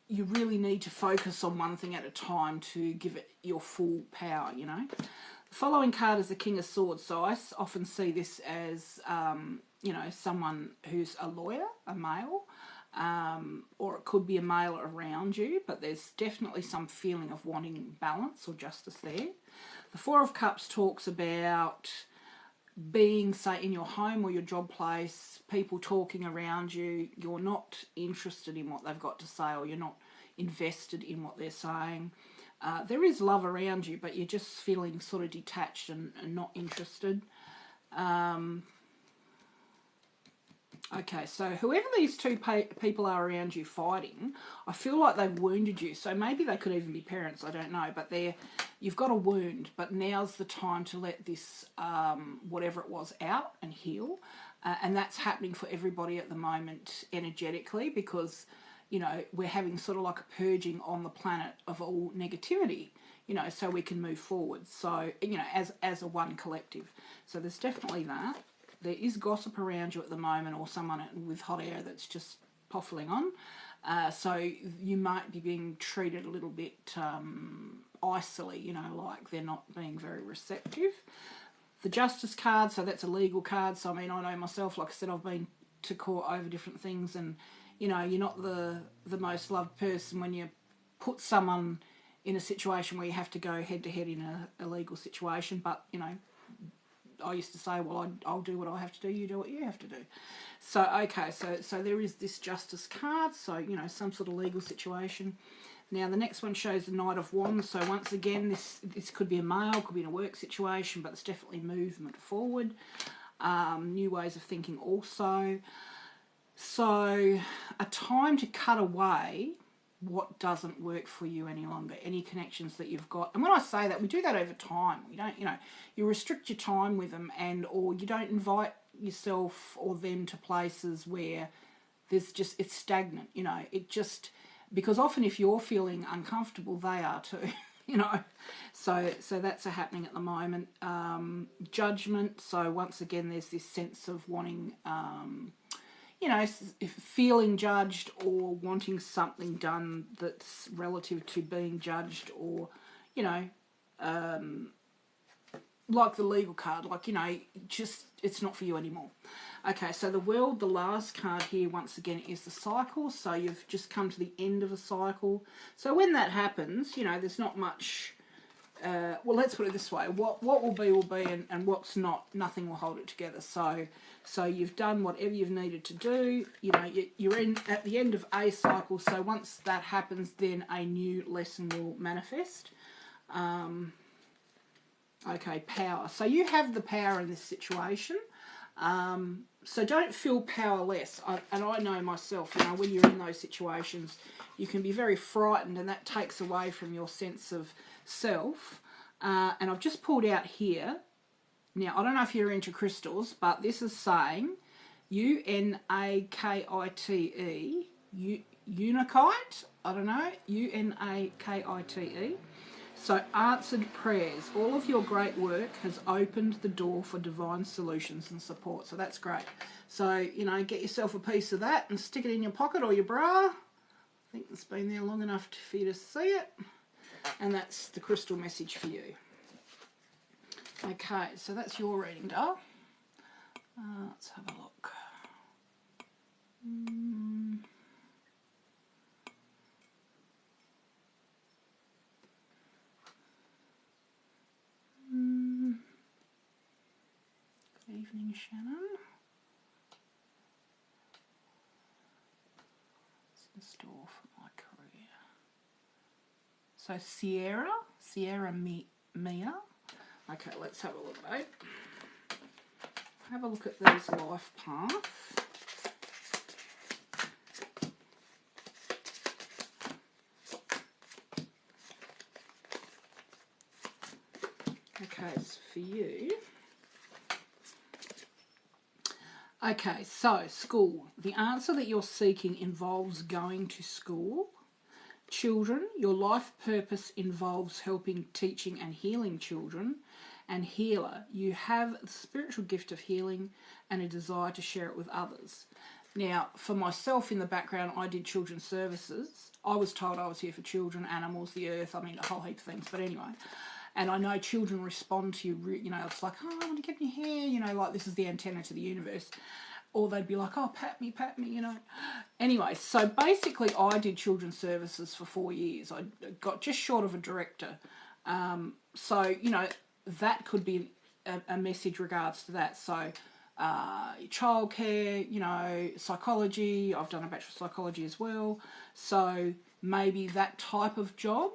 you really need to focus on one thing at a time to give it your full power, you know. The following card is the King of Swords. So I often see this as, you know, someone who's a lawyer, a male, or it could be a male around you, but there's definitely some feeling of wanting balance or justice there. The Four of Cups talks about being, say, in your home or your job place, people talking around you, you're not interested in what they've got to say, or you're not invested in what they're saying. There is love around you, but you're just feeling sort of detached and not interested. Okay, so whoever these two people are around you fighting, I feel like they've wounded you. So maybe they could even be parents, I don't know. But you've got a wound, but now's the time to let this, whatever it was, out and heal. And that's happening for everybody at the moment energetically, because, you know, we're having sort of like a purging on the planet of all negativity, you know, so we can move forward. So, you know, as a one collective. So there's definitely that. There is gossip around you at the moment, or someone with hot air that's just puffling on. So you might be being treated a little bit icily, you know, like they're not being very receptive. The Justice card, so that's a legal card. So, I mean, I know myself, like I said, I've been to court over different things, and, you know, you're not the most loved person when you put someone in a situation where you have to go head-to-head in a legal situation, but, you know, I used to say, well, I'll do what I have to do, you do what you have to do. So, okay, so there is this Justice card, so, you know, some sort of legal situation. Now, the next one shows the Knight of Wands. So, once again, this could be a male, could be in a work situation, but it's definitely movement forward. New ways of thinking also. So, a time to cut away what doesn't work for you any longer, any connections that you've got. And when I say that, we do that over time. We don't, you know, you restrict your time with them, or you don't invite yourself or them to places where there's just, it's stagnant, you know, it just, because often if you're feeling uncomfortable, they are too, you know. So that's happening at the moment. Judgment. So once again, there's this sense of wanting, you know, feeling judged or wanting something done that's relative to being judged, or, you know, like the legal card, like, you know, just, it's not for you anymore. Okay, so the World, the last card here, once again, is the cycle. So you've just come to the end of a cycle. So when that happens, you know, there's not much, well, let's put it this way, what will be, and what's not, nothing will hold it together. So you've done whatever you've needed to do, you know, you're at the end of a cycle, so once that happens, then a new lesson will manifest. Okay, power. So you have the power in this situation, so don't feel powerless. And I know myself, you know, when you're in those situations, you can be very frightened, and that takes away from your sense of self. And I've just pulled out here. Now, I don't know if you're into crystals, but this is saying Unakite, Unikite, I don't know, Unakite. So, answered prayers. All of your great work has opened the door for divine solutions and support. So that's great. So, you know, get yourself a piece of that and stick it in your pocket or your bra. I think it's been there long enough for you to see it. And that's the crystal message for you. Okay, so that's your reading, doll. Let's have a look. Good evening, Shannon. What's in store for my career? So Sierra Mia. Okay, let's have a look, babe. Have a look at these life paths. for you. Okay, so school. The answer that you're seeking involves going to school. Children, your life purpose involves helping, teaching and healing children. And healer, you have the spiritual gift of healing and a desire to share it with others. Now, for myself in the background, I did children's services. I was told I was here for children, animals, the earth, I mean, a whole heap of things. But anyway, and I know children respond to you, you know, it's like, oh, I want to get in your hair, you know, like this is the antenna to the universe. Or they'd be like, oh, pat me, you know. Anyway, so basically I did children's services for 4 years. I got just short of a director. So, you know, that could be a message regards to that. So childcare, you know, psychology. I've done a Bachelor of Psychology as well. So maybe that type of job,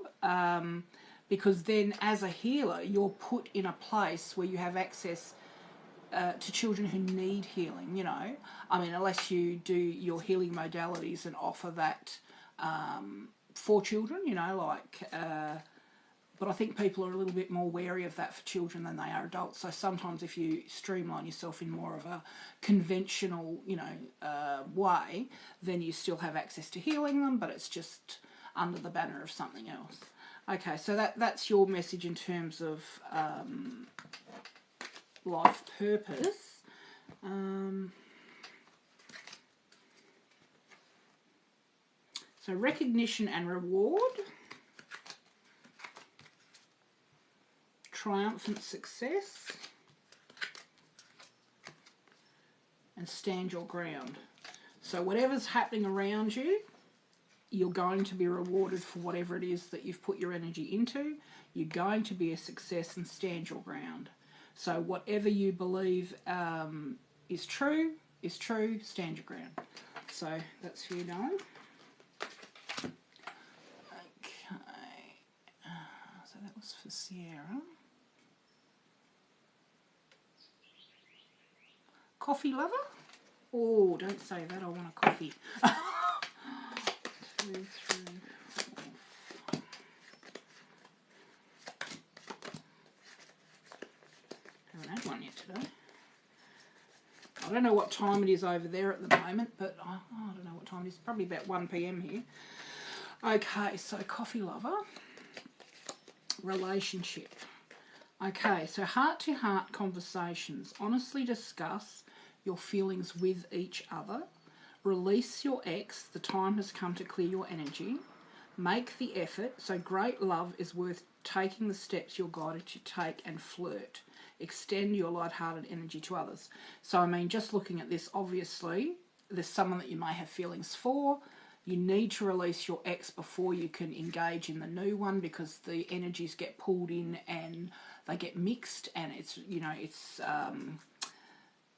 because then as a healer, you're put in a place where you have access to children who need healing, you know. I mean, unless you do your healing modalities and offer that for children, you know, like... but I think people are a little bit more wary of that for children than they are adults. So sometimes if you streamline yourself in more of a conventional, you know, way, then you still have access to healing them, but it's just under the banner of something else. Okay, so that's your message in terms of life purpose. So recognition and reward. Triumphant success, and stand your ground. So whatever's happening around you, you're going to be rewarded for whatever it is that you've put your energy into. You're going to be a success and stand your ground. So whatever you believe is true, stand your ground. So that's for you, darling. Okay, so that was for Sierra. Coffee lover? Oh, don't say that. I want a coffee. 2, 3, 4, 5. Haven't had one yet today. I don't know what time it is over there at the moment, but I don't know what time it is. Probably about 1 p.m. here. Okay, so coffee lover. Relationship. Okay, so heart-to-heart conversations. Honestly discuss your feelings with each other. Release your ex. The time has come to clear your energy. Make the effort. So great love is worth taking the steps you're guided to take, and flirt. Extend your light-hearted energy to others. So, I mean, just looking at this, obviously, there's someone that you may have feelings for. You need to release your ex before you can engage in the new one, because the energies get pulled in and they get mixed, and it's, you know, it's...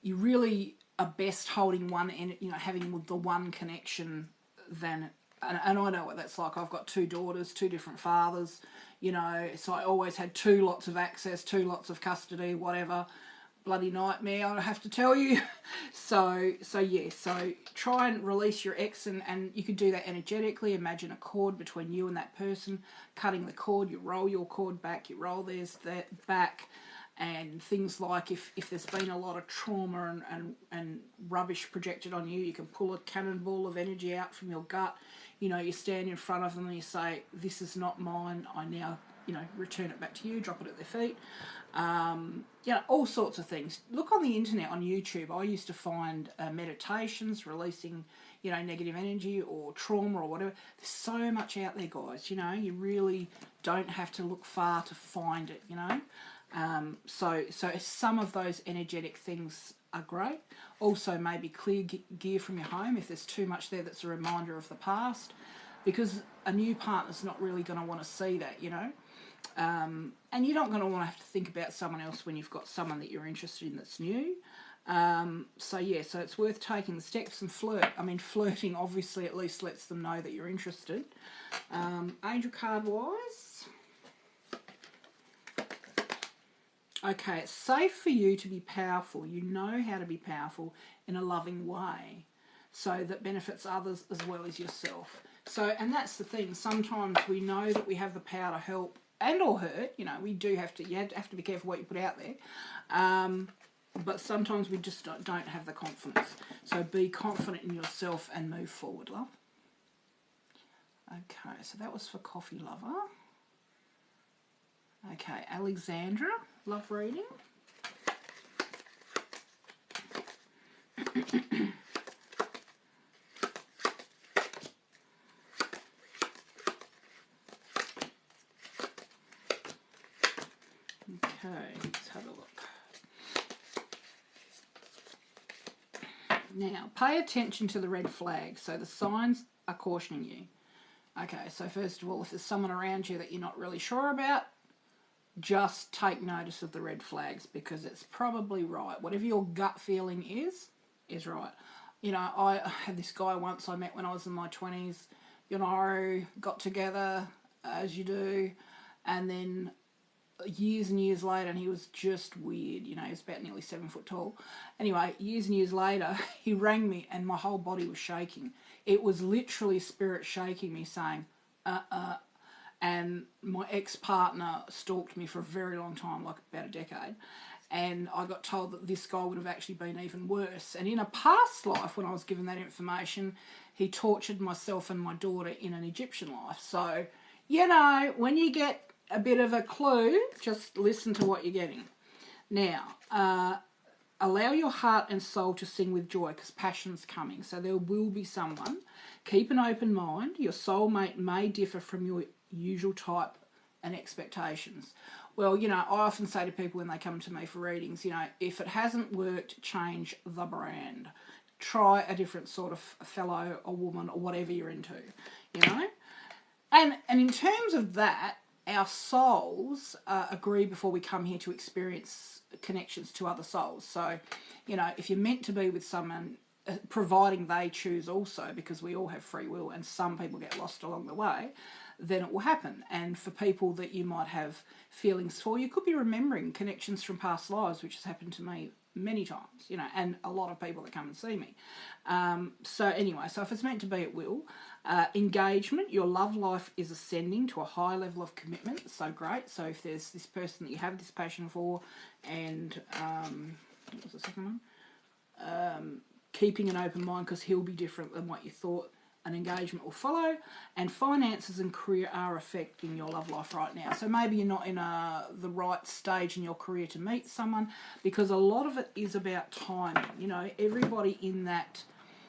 you really are best holding one, and you know, having the one connection than, and I know what that's like. I've got 2 daughters, 2 different fathers, you know, so I always had 2 lots of access, 2 lots of custody, whatever. Bloody nightmare, I have to tell you. So yeah, so try and release your ex, and you could do that energetically. Imagine a cord between you and that person, cutting the cord. You roll your cord back, you roll theirs back. And things like if there's been a lot of trauma and rubbish projected on you, you can pull a cannonball of energy out from your gut. You know, you stand in front of them and you say, this is not mine, I now, you know, return it back to you, drop it at their feet. You know, all sorts of things. Look on the internet, on YouTube. I used to find meditations releasing, you know, negative energy or trauma or whatever. There's so much out there, guys. You know, you really don't have to look far to find it, you know. So some of those energetic things are great. Also, maybe clear gear from your home if there's too much there that's a reminder of the past, because a new partner's not really going to want to see that, you know. And you're not going to want to have to think about someone else when you've got someone that you're interested in that's new. So yeah, so it's worth taking the steps and flirt. I mean, flirting obviously at least lets them know that you're interested. Angel card wise. Okay, it's safe for you to be powerful. You know how to be powerful in a loving way, so that benefits others as well as yourself. So, and that's the thing. Sometimes we know that we have the power to help and or hurt. You know, we do have to, you have to be careful what you put out there. But sometimes we just don't have the confidence. So be confident in yourself and move forward, love. Okay, so that was for Coffee Lover. Okay, Alexandra, love reading. Okay, let's have a look. Now, pay attention to the red flags. So the signs are cautioning you. Okay, so first of all, if there's someone around you that you're not really sure about, just take notice of the red flags, because it's probably right. Whatever your gut feeling is right. You know, I had this guy once I met when I was in my 20s. You know, got together, as you do, and then years and years later, and he was just weird. You know, he was about nearly 7 foot tall. Anyway, years and years later, he rang me and my whole body was shaking. It was literally spirit shaking me, saying, and my ex-partner stalked me for a very long time, like about a decade, and I got told that this guy would have actually been even worse. And in a past life, when I was given that information, he tortured myself and my daughter in an Egyptian life. So, you know, when you get a bit of a clue, just listen to what you're getting. Now, allow your heart and soul to sing with joy, because passion's coming. So there will be someone. Keep an open mind. Your soulmate may differ from your usual type and expectations. Well, you know, I often say to people when they come to me for readings, you know, if it hasn't worked, change the brand. Try a different sort of fellow or woman or whatever you're into, you know. And in terms of that, our souls agree before we come here to experience connections to other souls. So, you know, if you're meant to be with someone, providing they choose also, because we all have free will and some people get lost along the way, then it will happen. And for people that you might have feelings for, you could be remembering connections from past lives, which has happened to me many times, you know, and a lot of people that come and see me. So anyway, so if it's meant to be, it will. Engagement, your love life is ascending to a high level of commitment. So great. So if there's this person that you have this passion for, and what was the second one? Keeping an open mind, because he'll be different than what you thought. An engagement will follow, and finances and career are affecting your love life right now. So maybe you're not in the right stage in your career to meet someone, because a lot of it is about timing. You know, everybody in that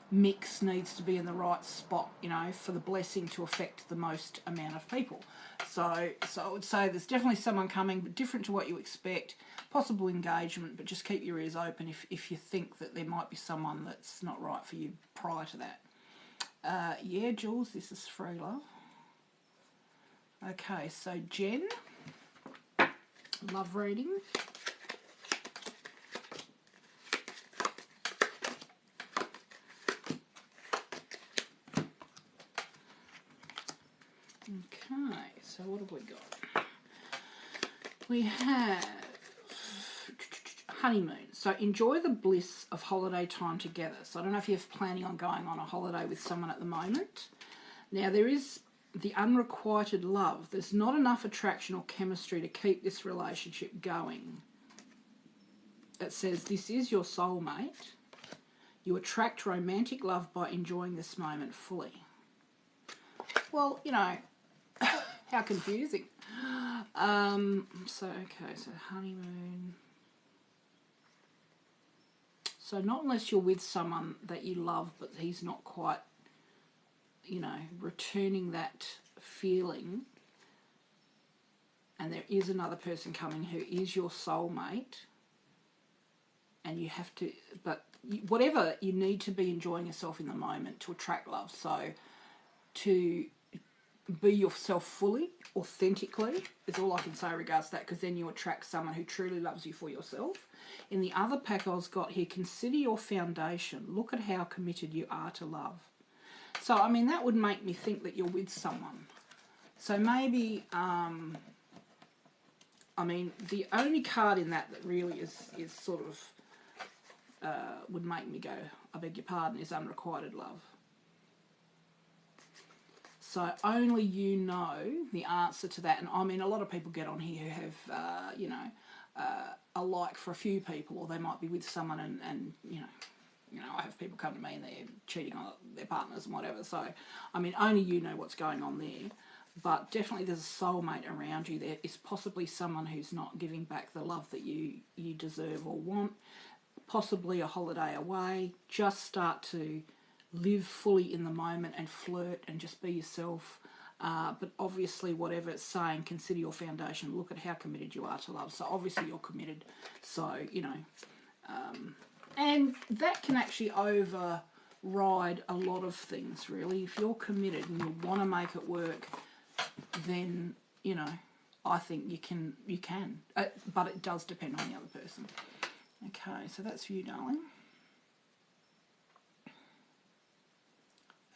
mix needs to be in the right spot, you know, for the blessing to affect the most amount of people. So I would say there's definitely someone coming, but different to what you expect. Possible engagement, but just keep your ears open if you think that there might be someone that's not right for you prior to that. Yeah, Jules, this is free, love. Okay, so Jen, love reading. Okay, so what have we got? We have honeymoon. So enjoy the bliss of holiday time together. So I don't know if you're planning on going on a holiday with someone at the moment. Now, there is the unrequited love. There's not enough attraction or chemistry to keep this relationship going. It says this is your soulmate. You attract romantic love by enjoying this moment fully. Well, you know, how confusing. So honeymoon. So not unless you're with someone that you love, but he's not quite, you know, returning that feeling, and there is another person coming who is your soulmate, and you have to, but whatever, you need to be enjoying yourself in the moment to attract love. So to be yourself fully, authentically, is all I can say regards to that, because then you attract someone who truly loves you for yourself. In the other pack I've got here, consider your foundation. Look at how committed you are to love. So, I mean, that would make me think that you're with someone. So maybe, I mean, the only card in that really is sort of, would make me go, I beg your pardon, is unrequited love. So only you know the answer to that. And I mean, a lot of people get on here who have, you know, a like for a few people, or they might be with someone and you know, I have people come to me and they're cheating on their partners and whatever. So, I mean, only you know what's going on there. But definitely there's a soulmate around you. There is possibly someone who's not giving back the love that you deserve or want. Possibly a holiday away. Just start to live fully in the moment and flirt and just be yourself. But obviously, whatever it's saying, consider your foundation. Look at how committed you are to love. So obviously you're committed. So, you know, and that can actually override a lot of things, really. If you're committed and you want to make it work, then, you know, I think you can. But it does depend on the other person. Okay, so that's for you, darling.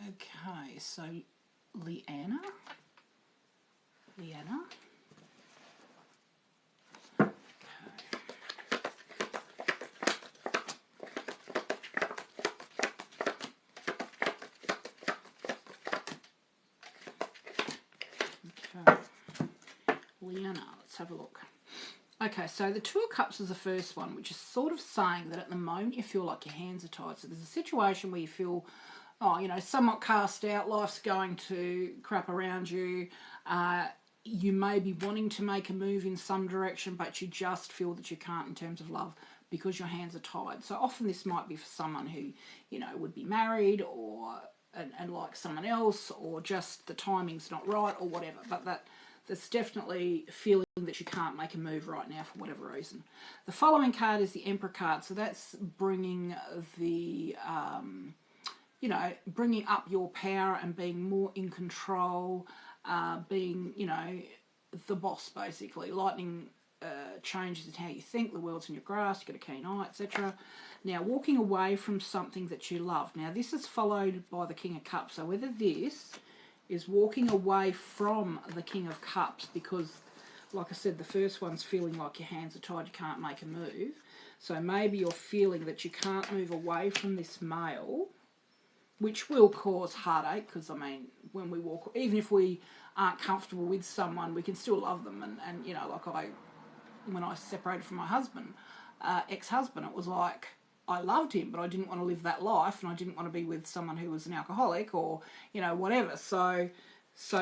Okay, so Leanna. Leanna, let's have a look. Okay, so the Two of Cups is the first one, which is sort of saying that at the moment you feel like your hands are tied. So there's a situation where you feel, oh, you know, somewhat cast out, life's going to crap around you. You may be wanting to make a move in some direction, but you just feel that you can't in terms of love because your hands are tied. So often this might be for someone who, you know, would be married or and like someone else, or just the timing's not right or whatever. But that's definitely feeling that you can't make a move right now for whatever reason. The following card is the Emperor card. So that's bringing the, you know, bringing up your power and being more in control, being, you know, the boss, basically. Lightning changes in how you think, the world's in your grasp, you got a keen eye, etc. Now, walking away from something that you love. Now, this is followed by the King of Cups. So whether this is walking away from the King of Cups, because, like I said, the first one's feeling like your hands are tied, you can't make a move. So maybe you're feeling that you can't move away from this male, which will cause heartache, because, I mean, when we walk, even if we aren't comfortable with someone, we can still love them. And you know, like when I separated from my husband, ex-husband, it was like, I loved him, but I didn't want to live that life, and I didn't want to be with someone who was an alcoholic or, you know, whatever. So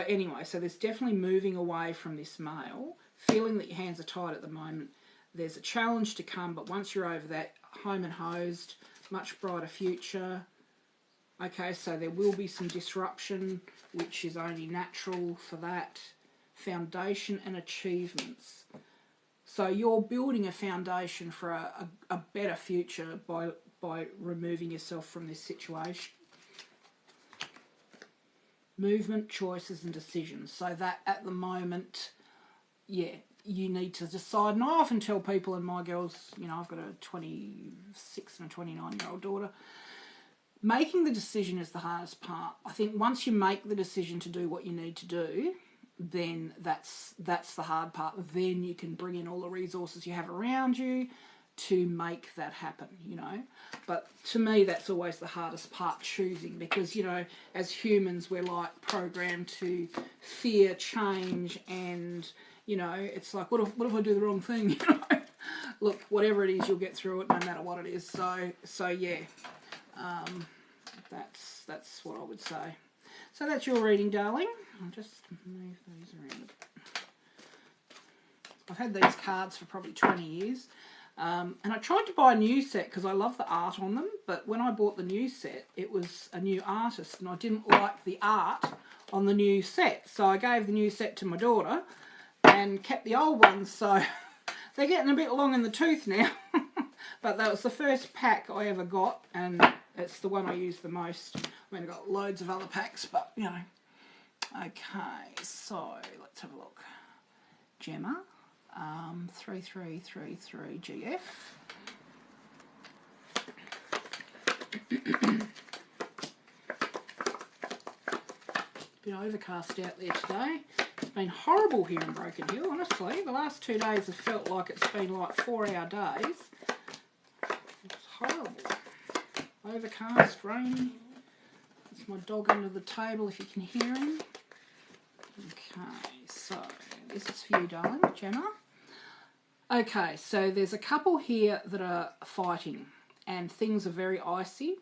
anyway, so there's definitely moving away from this male, feeling that your hands are tied at the moment. There's a challenge to come, but once you're over that, home and hosed, much brighter future. Okay, so there will be some disruption, which is only natural for that. Foundation and achievements. So you're building a foundation for a better future by removing yourself from this situation. Movement, choices and decisions. So that at the moment, yeah, you need to decide. And I often tell people, and my girls, you know, I've got a 26 and a 29-year-old daughter, making the decision is the hardest part. I think once you make the decision to do what you need to do, then that's the hard part. Then you can bring in all the resources you have around you to make that happen, you know. But to me, that's always the hardest part, choosing, because, you know, as humans, we're like programmed to fear change, and, you know, it's like, what if I do the wrong thing? You know, look, whatever it is, you'll get through it no matter what it is. So yeah, that's what I would say. So that's your reading, darling. I'll just move these around. I've had these cards for probably 20 years. And I tried to buy a new set because I love the art on them. But when I bought the new set, it was a new artist, and I didn't like the art on the new set. So I gave the new set to my daughter and kept the old ones. So they're getting a bit long in the tooth now. But that was the first pack I ever got, and it's the one I use the most. I mean, I've got loads of other packs, but, you know. Okay, so let's have a look. Gemma, 3333 GF. Bit overcast out there today. It's been horrible here in Broken Hill, honestly. The last 2 days have felt like it's been like 4-hour days. It's horrible. Overcast, rainy. That's my dog under the table if you can hear him. so this is for you, darling, Gemma. Okay, so there's a couple here that are fighting and things are very icy,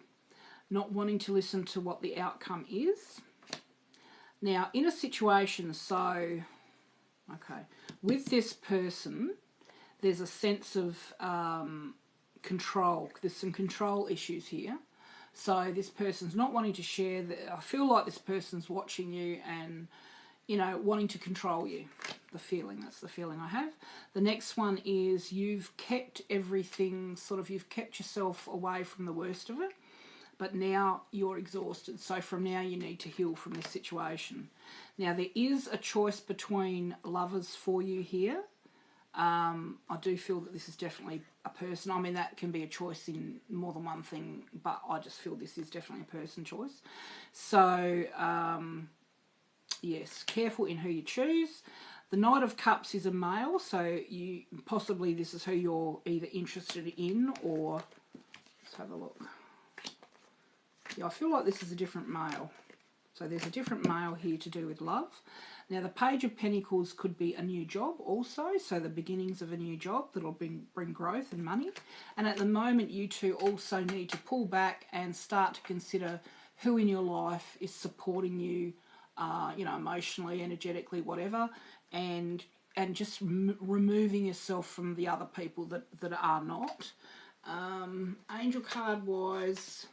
not wanting to listen to what the outcome is. Now, in a situation, so, okay, with this person, there's a sense of control. There's some control issues here. So this person's not wanting to share. I feel like this person's watching you and, you know, wanting to control you. That's the feeling I have. The next one is you've kept everything, sort of, you've kept yourself away from the worst of it, but now you're exhausted. So from now you need to heal from this situation. Now there is a choice between lovers for you here. I do feel that this is definitely a person. I mean, that can be a choice in more than one thing, but I just feel this is definitely a person choice. So, yes, careful in who you choose. The Knight of Cups is a male, so you possibly this is who you're either interested in or... Let's have a look. Yeah, I feel like this is a different male. So there's a different male here to do with love. Now, the Page of Pentacles could be a new job also, so the beginnings of a new job that'll bring growth and money. And at the moment, you two also need to pull back and start to consider who in your life is supporting you, you know, emotionally, energetically, whatever, and just removing yourself from the other people that are not. Angel card-wise...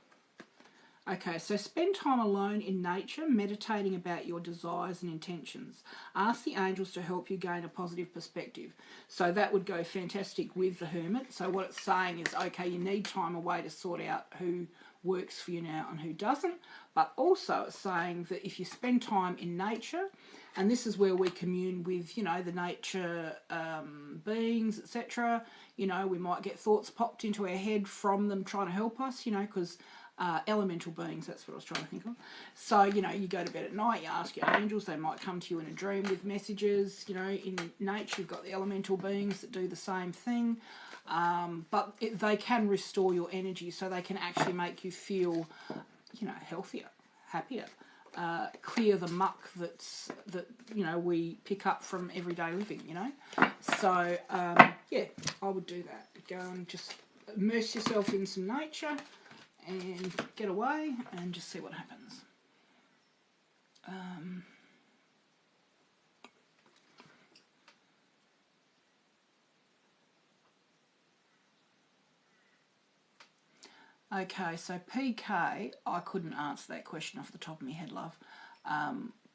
Okay, so spend time alone in nature, meditating about your desires and intentions. Ask the angels to help you gain a positive perspective. So that would go fantastic with the Hermit. So what it's saying is, okay, you need time away to sort out who works for you now and who doesn't. But also it's saying that if you spend time in nature, and this is where we commune with, you know, the nature beings, etc. You know, we might get thoughts popped into our head from them trying to help us, you know, because... elemental beings, that's what I was trying to think of. So, you know, you go to bed at night, you ask your angels, they might come to you in a dream with messages. You know, in nature you've got the elemental beings that do the same thing, but they can restore your energy, so they can actually make you feel, you know, healthier, happier, clear the muck that you know, we pick up from everyday living, you know. So, yeah, I would do that. Go and just immerse yourself in some nature and get away and just see what happens. Okay, so PK, I couldn't answer that question off the top of my head, love.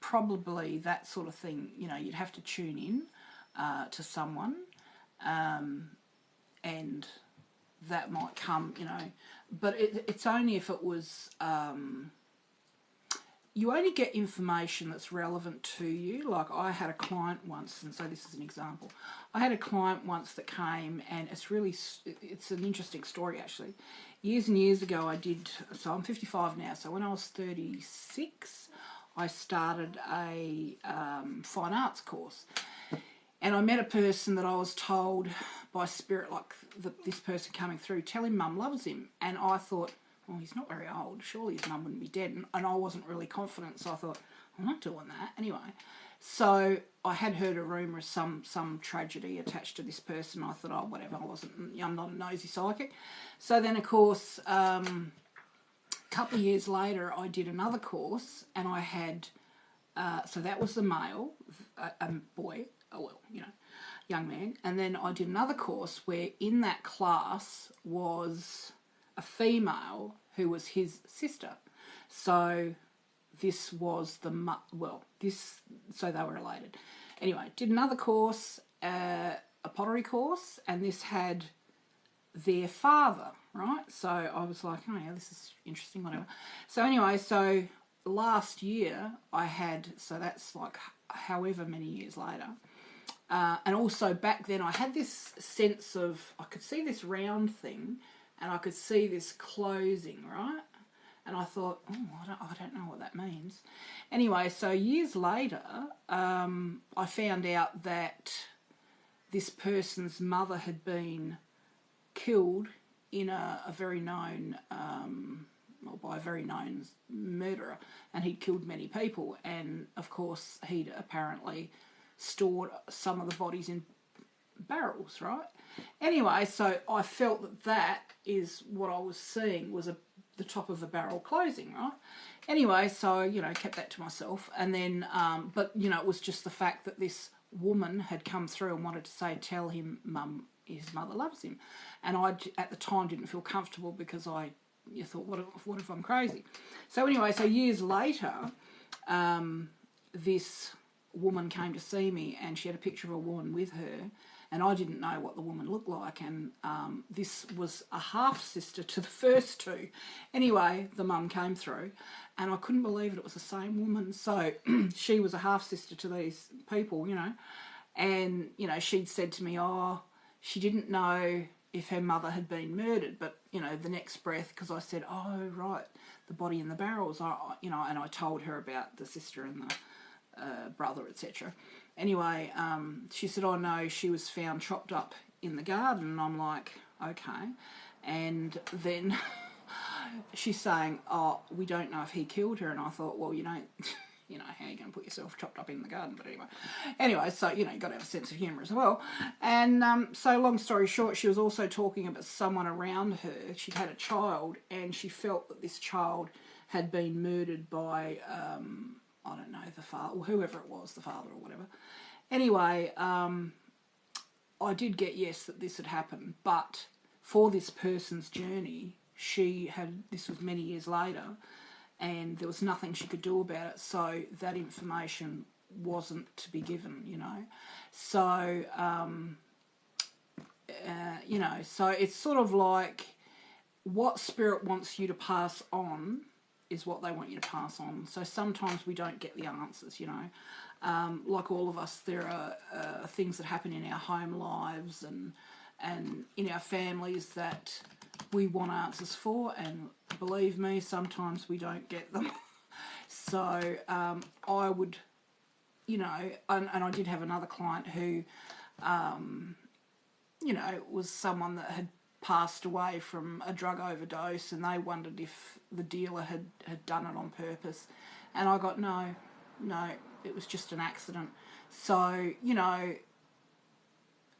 Probably that sort of thing, you know, you'd have to tune in to someone, and that might come, you know, but it's only if it was, you only get information that's relevant to you. Like, I had a client once, and so this is an example. I had a client once that came, and it's an interesting story actually. Years and years ago so I'm 55 now, so when I was 36, I started a fine arts course. And I met a person that I was told by spirit, like this person coming through, tell him mum loves him. And I thought, well, he's not very old. Surely his mum wouldn't be dead. And I wasn't really confident, so I thought, I'm not doing that. Anyway, so I had heard a rumour of some tragedy attached to this person. I thought, oh, whatever, I'm not a nosy psychic. So then, of course, a couple of years later, I did another course, and I had, so that was the male, a boy, oh well, you know, young man. And then I did another course where in that class was a female who was his sister. So this was so they were related. Anyway, did another course, a pottery course, and this had their father, right? So I was like, oh yeah, this is interesting, whatever. So anyway, so last year I had, so that's like however many years later, and also back then I had this sense of, I could see this round thing and I could see this closing, right? And I thought, oh, I don't know what that means. Anyway, so years later, I found out that this person's mother had been killed in a very known or by a very known murderer, and he'd killed many people, and of course he'd apparently stored some of the bodies in barrels, right? Anyway, so I felt that that is what I was seeing, was the top of the barrel closing, right? Anyway, so, you know, kept that to myself. And then, but, you know, it was just the fact that this woman had come through and wanted to say, tell him his mother loves him. And I, at the time, didn't feel comfortable because you thought, what if I'm crazy? So anyway, so years later, this woman came to see me, and she had a picture of a woman with her, and I didn't know what the woman looked like, and this was a half-sister to the first two. Anyway, the mum came through, and I couldn't believe it was the same woman. So she was a half-sister to these people, you know, and, you know, she'd said to me, oh, she didn't know if her mother had been murdered, but, you know, the next breath, because I said, oh, right, the body in the barrels, you know, and I told her about the sister and the brother, etc. Anyway, she said, oh no, she was found chopped up in the garden. And I'm like, okay. And then she's saying, oh, we don't know if he killed her. And I thought, well, you know, how are you going to put yourself chopped up in the garden? But anyway, so, you know, you've got to have a sense of humour as well. And so long story short, she was also talking about someone around her. She'd had a child, and she felt that this child had been murdered by I don't know, the father, or whoever it was, the father or whatever. Anyway, I did get yes that this had happened, but for this person's journey, this was many years later, and there was nothing she could do about it, so that information wasn't to be given, you know. So, you know, so it's sort of like what spirit wants you to pass on is what they want you to pass on. So sometimes we don't get the answers, you know. Like all of us, there are things that happen in our home lives and in our families that we want answers for, and believe me, sometimes we don't get them. So I would, you know, and I did have another client who, you know, was someone that had passed away from a drug overdose, and they wondered if the dealer had done it on purpose. And I got, no, it was just an accident. So, you know,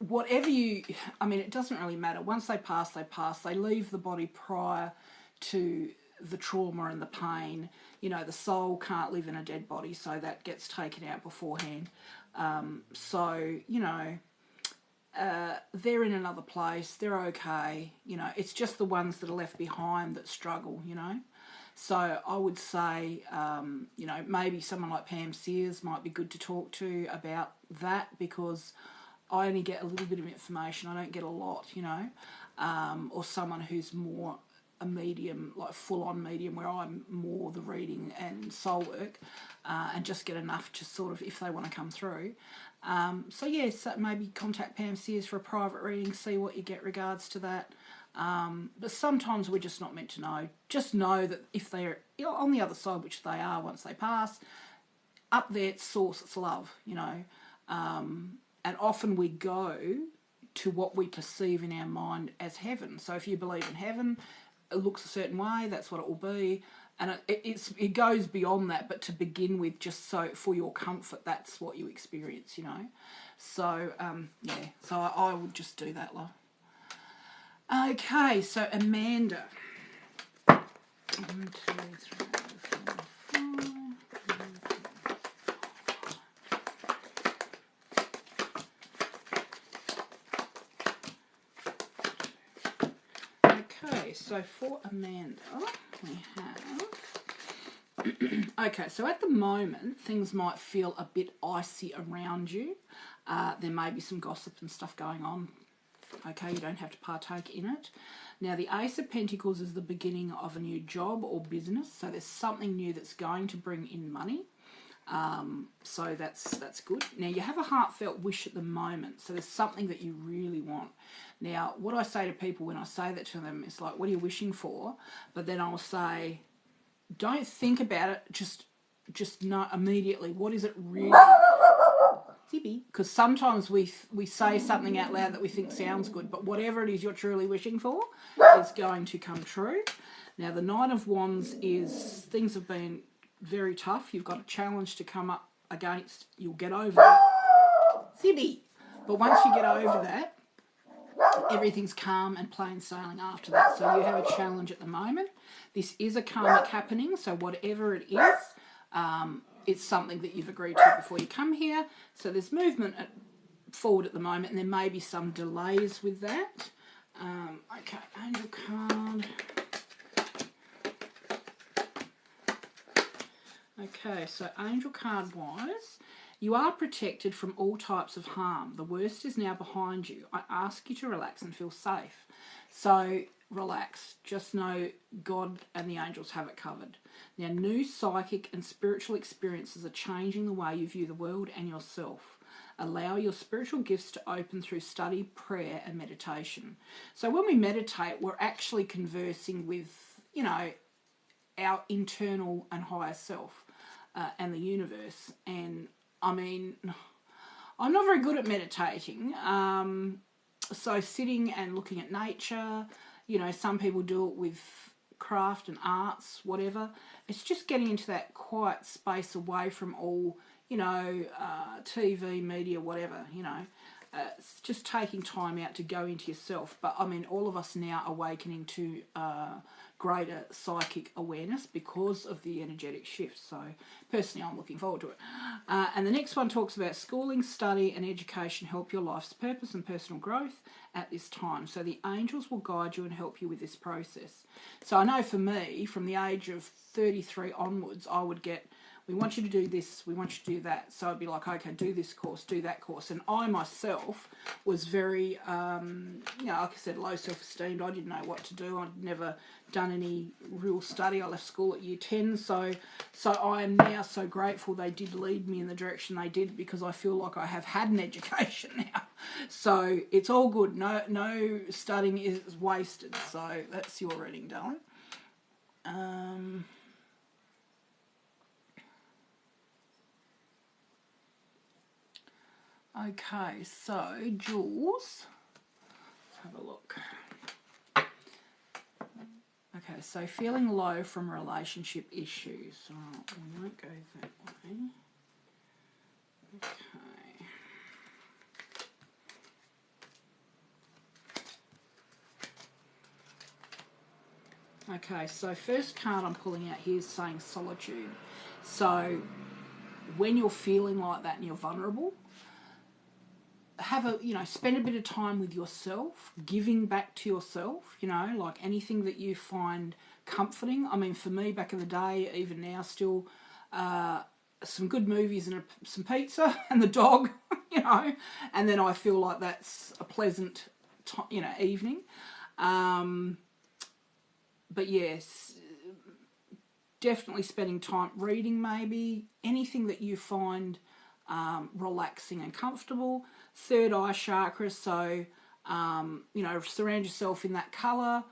whatever I mean, it doesn't really matter. Once they pass, they pass. They leave the body prior to the trauma and the pain. You know, the soul can't live in a dead body, so that gets taken out beforehand. So, you know, they're in another place, they're okay, you know, it's just the ones that are left behind that struggle, you know. So I would say, you know, maybe someone like Pam Sears might be good to talk to about that, because I only get a little bit of information, I don't get a lot, you know, or someone who's more a medium, like full-on medium, where I'm more the reading and soul work, and just get enough to sort of, if they want to come through. So yeah, so maybe contact Pam Sears for a private reading, see what you get regards to that. But sometimes we're just not meant to know. Just know that if they're on the other side, which they are once they pass, up there it's source, it's love, you know. And often we go to what we perceive in our mind as heaven. So if you believe in heaven, it looks a certain way, that's what it will be. And it goes beyond that, but to begin with, just so for your comfort, that's what you experience, you know. So, yeah, so I would just do that, love. Okay, so Amanda. 1, 2, 3, 4, 5. Okay, so for Amanda, we have... Okay, so at the moment, things might feel a bit icy around you. There may be some gossip and stuff going on. Okay, you don't have to partake in it. Now, the Ace of Pentacles is the beginning of a new job or business, so there's something new that's going to bring in money. So that's good. Now, you have a heartfelt wish at the moment, so there's something that you really want. Now, what I say to people when I say that to them is like, what are you wishing for? But then I'll say, don't think about it, just know immediately, what is it really? Because sometimes we say something out loud that we think sounds good, but whatever it is you're truly wishing for is going to come true. Now, the Nine of Wands is things have been very tough. You've got a challenge to come up against. You'll get over that. But once you get over that, everything's calm and plain sailing after that. So you have a challenge at the moment. This is a karmic happening, so whatever it is, it's something that you've agreed to before you come here. So there's movement forward at the moment, and there may be some delays with that. Okay, angel card. Okay, so angel card wise, you are protected from all types of harm. The worst is now behind you. I ask you to relax and feel safe. So relax. Just know God and the angels have it covered. Now, new psychic and spiritual experiences are changing the way you view the world and yourself. Allow your spiritual gifts to open through study, prayer, and meditation. So when we meditate, we're actually conversing with, you know, our internal and higher self and the universe. And I mean, I'm not very good at meditating. So sitting and looking at nature, you know, some people do it with craft and arts, whatever. It's just getting into that quiet space away from all, you know, TV, media, whatever, you know. It's just taking time out to go into yourself. But, I mean, all of us now awakening to greater psychic awareness because of the energetic shift. So, personally, I'm looking forward to it. And the next one talks about schooling, study and education help your life's purpose and personal growth at this time. So, the angels will guide you and help you with this process. So, I know for me, from the age of 33 onwards, I would get, we want you to do this, we want you to do that. So I'd be like, okay, do this course, do that course. And I myself was very, you know, like I said, low self-esteem. I didn't know what to do. I'd never done any real study. I left school at year 10. So I am now so grateful they did lead me in the direction they did, because I feel like I have had an education now. So it's all good. No studying is wasted. So that's your reading, darling. Okay, so Jules, let's have a look. Okay, so feeling low from relationship issues. Oh, we won't go that way. Okay, so first card I'm pulling out here is saying solitude. So when you're feeling like that and you're vulnerable, spend a bit of time with yourself, giving back to yourself, you know, like anything that you find comforting. I mean, for me, back in the day, even now still, some good movies and some pizza and the dog, you know, and then I feel like that's a pleasant, evening. But yes, definitely spending time reading, maybe anything that you find relaxing and comfortable. Third eye chakra, so surround yourself in that colour.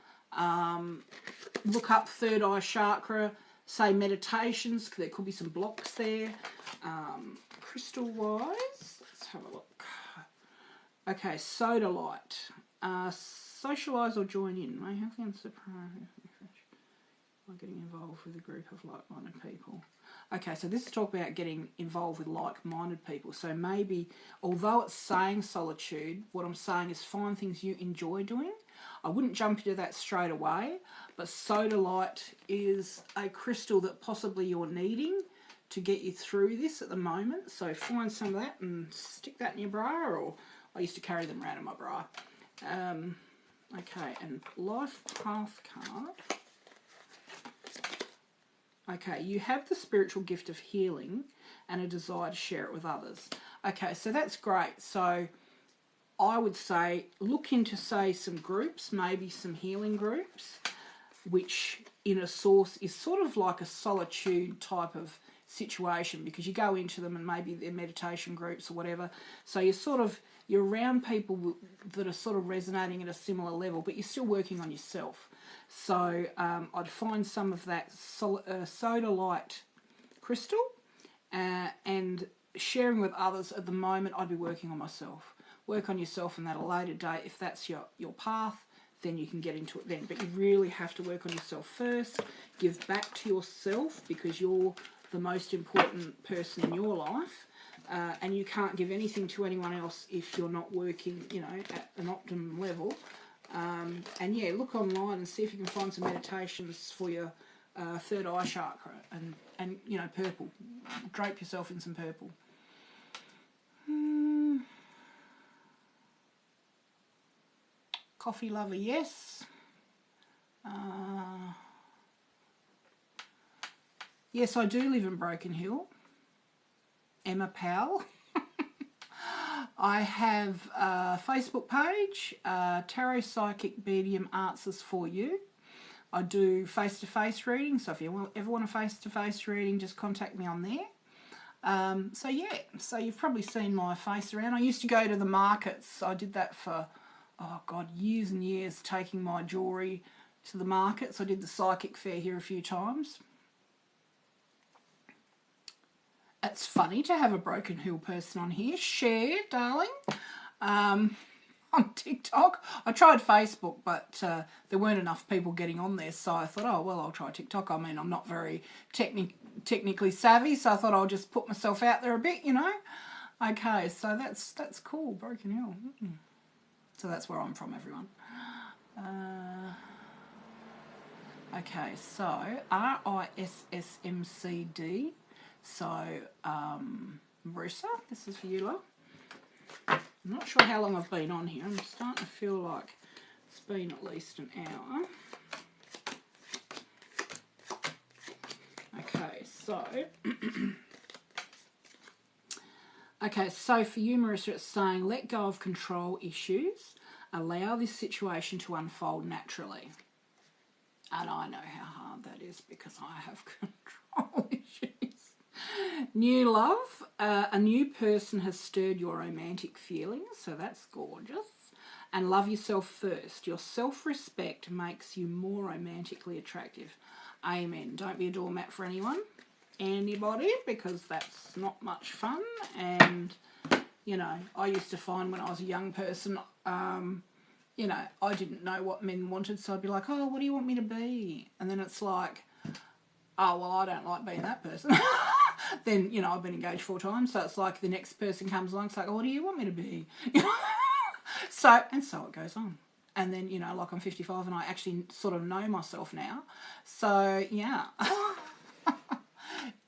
Look up third eye chakra, say meditations, because there could be some blocks there. Crystal wise, let's have a look. Okay, sodalite. Socialise or join in. May have them surprise by getting involved with a group of like-minded people. Okay, so this is talk about getting involved with like-minded people. So maybe, although it's saying solitude, what I'm saying is find things you enjoy doing. I wouldn't jump into that straight away, but sodalite is a crystal that possibly you're needing to get you through this at the moment. So find some of that and stick that in your bra, or I used to carry them around in my bra. Okay, and life path card. Okay, you have the spiritual gift of healing and a desire to share it with others. Okay, so that's great. So I would say look into, say, some groups, maybe some healing groups, which in a source is sort of like a solitude type of situation, because you go into them and maybe they're meditation groups or whatever. So you're around people that are sort of resonating at a similar level, but you're still working on yourself. So I'd find some of that sodalite crystal and sharing with others at the moment, I'd be working on myself. Work on yourself, and at a later date, if that's your path, then you can get into it then. But you really have to work on yourself first. Give back to yourself, because you're the most important person in your life. And you can't give anything to anyone else if you're not working, you know, at an optimum level. And yeah, look online and see if you can find some meditations for your third eye chakra, and you know, purple. Drape yourself in some purple. Coffee lover, yes. Yes, I do live in Broken Hill. Emma Powell. I have a Facebook page, Tarot Psychic Medium Answers for You. I do face-to-face readings, so if you ever want a face-to-face reading, just contact me on there. So yeah, so you've probably seen my face around. I used to go to the markets. I did that for, oh God, years and years, taking my jewellery to the markets. I did the psychic fair here a few times. It's funny to have a Broken Hill person on here. Share, darling. On TikTok. I tried Facebook, but there weren't enough people getting on there, so I thought, oh, well, I'll try TikTok. I mean, I'm not very technically savvy, so I thought I'll just put myself out there a bit, you know. Okay, so that's cool, Broken Hill. So that's where I'm from, everyone. Okay, so RISSMCD. So, Marissa, this is for you, love. I'm not sure how long I've been on here. I'm starting to feel like it's been at least an hour. Okay, so... okay, so for you, Marissa, it's saying, let go of control issues. Allow this situation to unfold naturally. And I know how hard that is, because I have control issues. New love, a new person has stirred your romantic feelings, so that's gorgeous. And love yourself first. Your self-respect makes you more romantically attractive. Amen. Don't be a doormat for anybody, because that's not much fun. And, you know, I used to find when I was a young person, you know, I didn't know what men wanted, so I'd be like, oh, what do you want me to be? And then it's like, oh, well, I don't like being that person. Then, you know, I've been engaged 4 times, so it's like the next person comes along, it's like, oh, what do you want me to be? So it goes on. And then, you know, like I'm 55 and I actually sort of know myself now. So, yeah.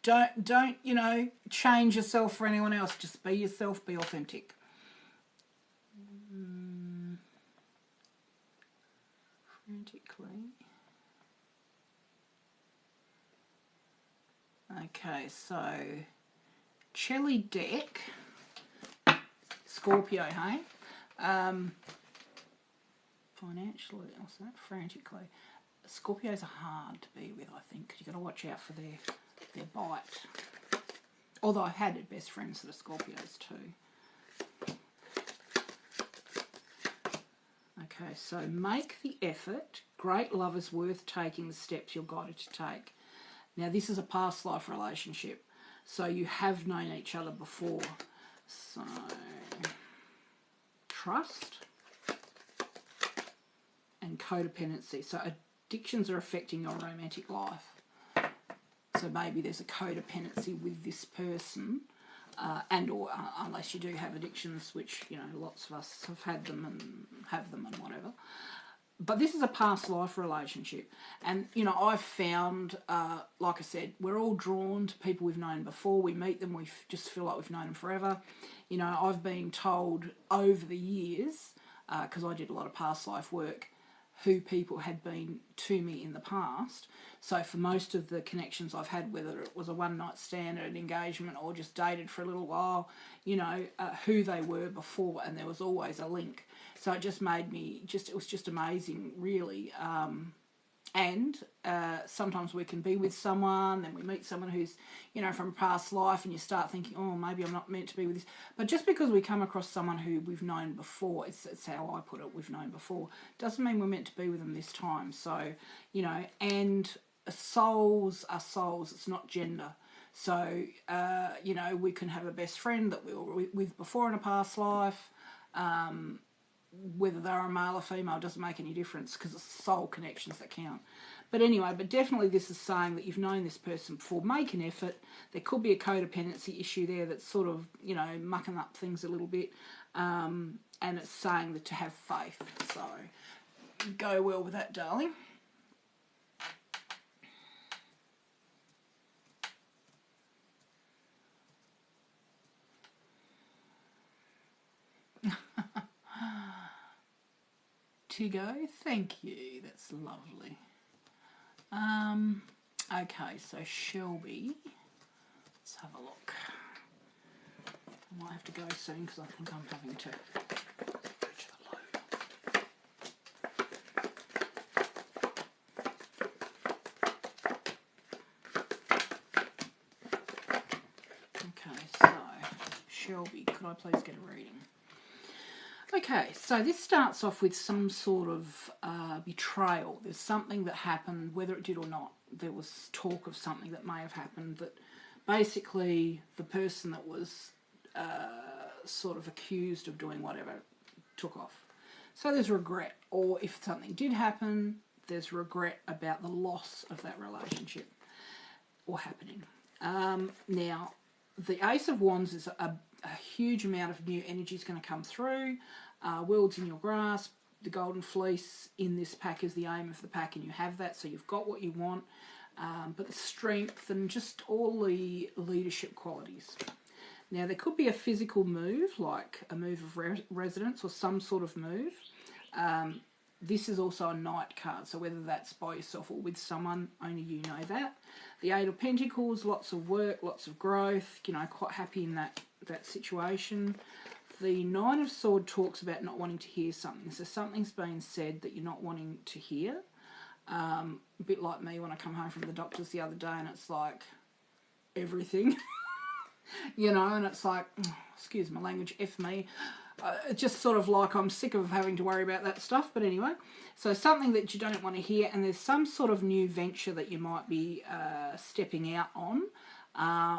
Don't, you know, change yourself for anyone else. Just be yourself, be authentic. Frantically. Okay, so Chelly Deck, Scorpio, hey? Financially, what's that? Frantically. Scorpios are hard to be with, I think, because you've got to watch out for their bite. Although I've had best friends that are Scorpios too. Okay, so make the effort. Great love is worth taking the steps you're guided to take. Now, this is a past life relationship, so you have known each other before. So, trust and codependency. So, addictions are affecting your romantic life. So, maybe there's a codependency with this person, or unless you do have addictions, which, you know, lots of us have had them and have them and whatever. But this is a past life relationship. And, you know, I've found, like I said, we're all drawn to people we've known before. We meet them, we just feel like we've known them forever. You know, I've been told over the years, because I did a lot of past life work, who people had been to me in the past. So for most of the connections I've had, whether it was a one-night stand, an engagement, or just dated for a little while, you know, who they were before, and there was always a link. So it just made me, it was just amazing, really. And sometimes we can be with someone, then we meet someone who's, you know, from past life, and you start thinking, oh, maybe I'm not meant to be with this. But just because we come across someone who we've known before, it's how I put it, we've known before, doesn't mean we're meant to be with them this time. So, you know, and souls are souls, it's not gender. So, you know, we can have a best friend that we were with before in a past life. Whether they're a male or female doesn't make any difference because it's soul connections that count. But anyway, but definitely this is saying that you've known this person before. Make an effort. There could be a codependency issue there that's sort of, you know, mucking up things a little bit. And it's saying that to have faith. So go well with that, darling. To go, thank you. That's lovely. Okay, so Shelby, let's have a look. I might have to go soon because I think I'm having to reach the load. Okay, so Shelby, could I please get a reading? Okay, so this starts off with some sort of betrayal. There's something that happened, whether it did or not. There was talk of something that may have happened that basically the person that was sort of accused of doing whatever took off. So there's regret, or if something did happen, there's regret about the loss of that relationship or happening. Now, the Ace of Wands is a huge amount of new energy is going to come through. World's in your grasp. The golden fleece in this pack is the aim of the pack, and you have that, so you've got what you want. But the strength and just all the leadership qualities. Now, there could be a physical move, like a move of residence or some sort of move. This is also a Knight card, so whether that's by yourself or with someone, only you know that. The Eight of Pentacles, lots of work, lots of growth, you know, quite happy in that situation. The Nine of Swords talks about not wanting to hear something. So something's been said that you're not wanting to hear. A bit like me when I come home from the doctors the other day and it's like everything, you know, and it's like, excuse my language, F me. It's just sort of like I'm sick of having to worry about that stuff. But anyway, so something that you don't want to hear, and there's some sort of new venture that you might be stepping out on,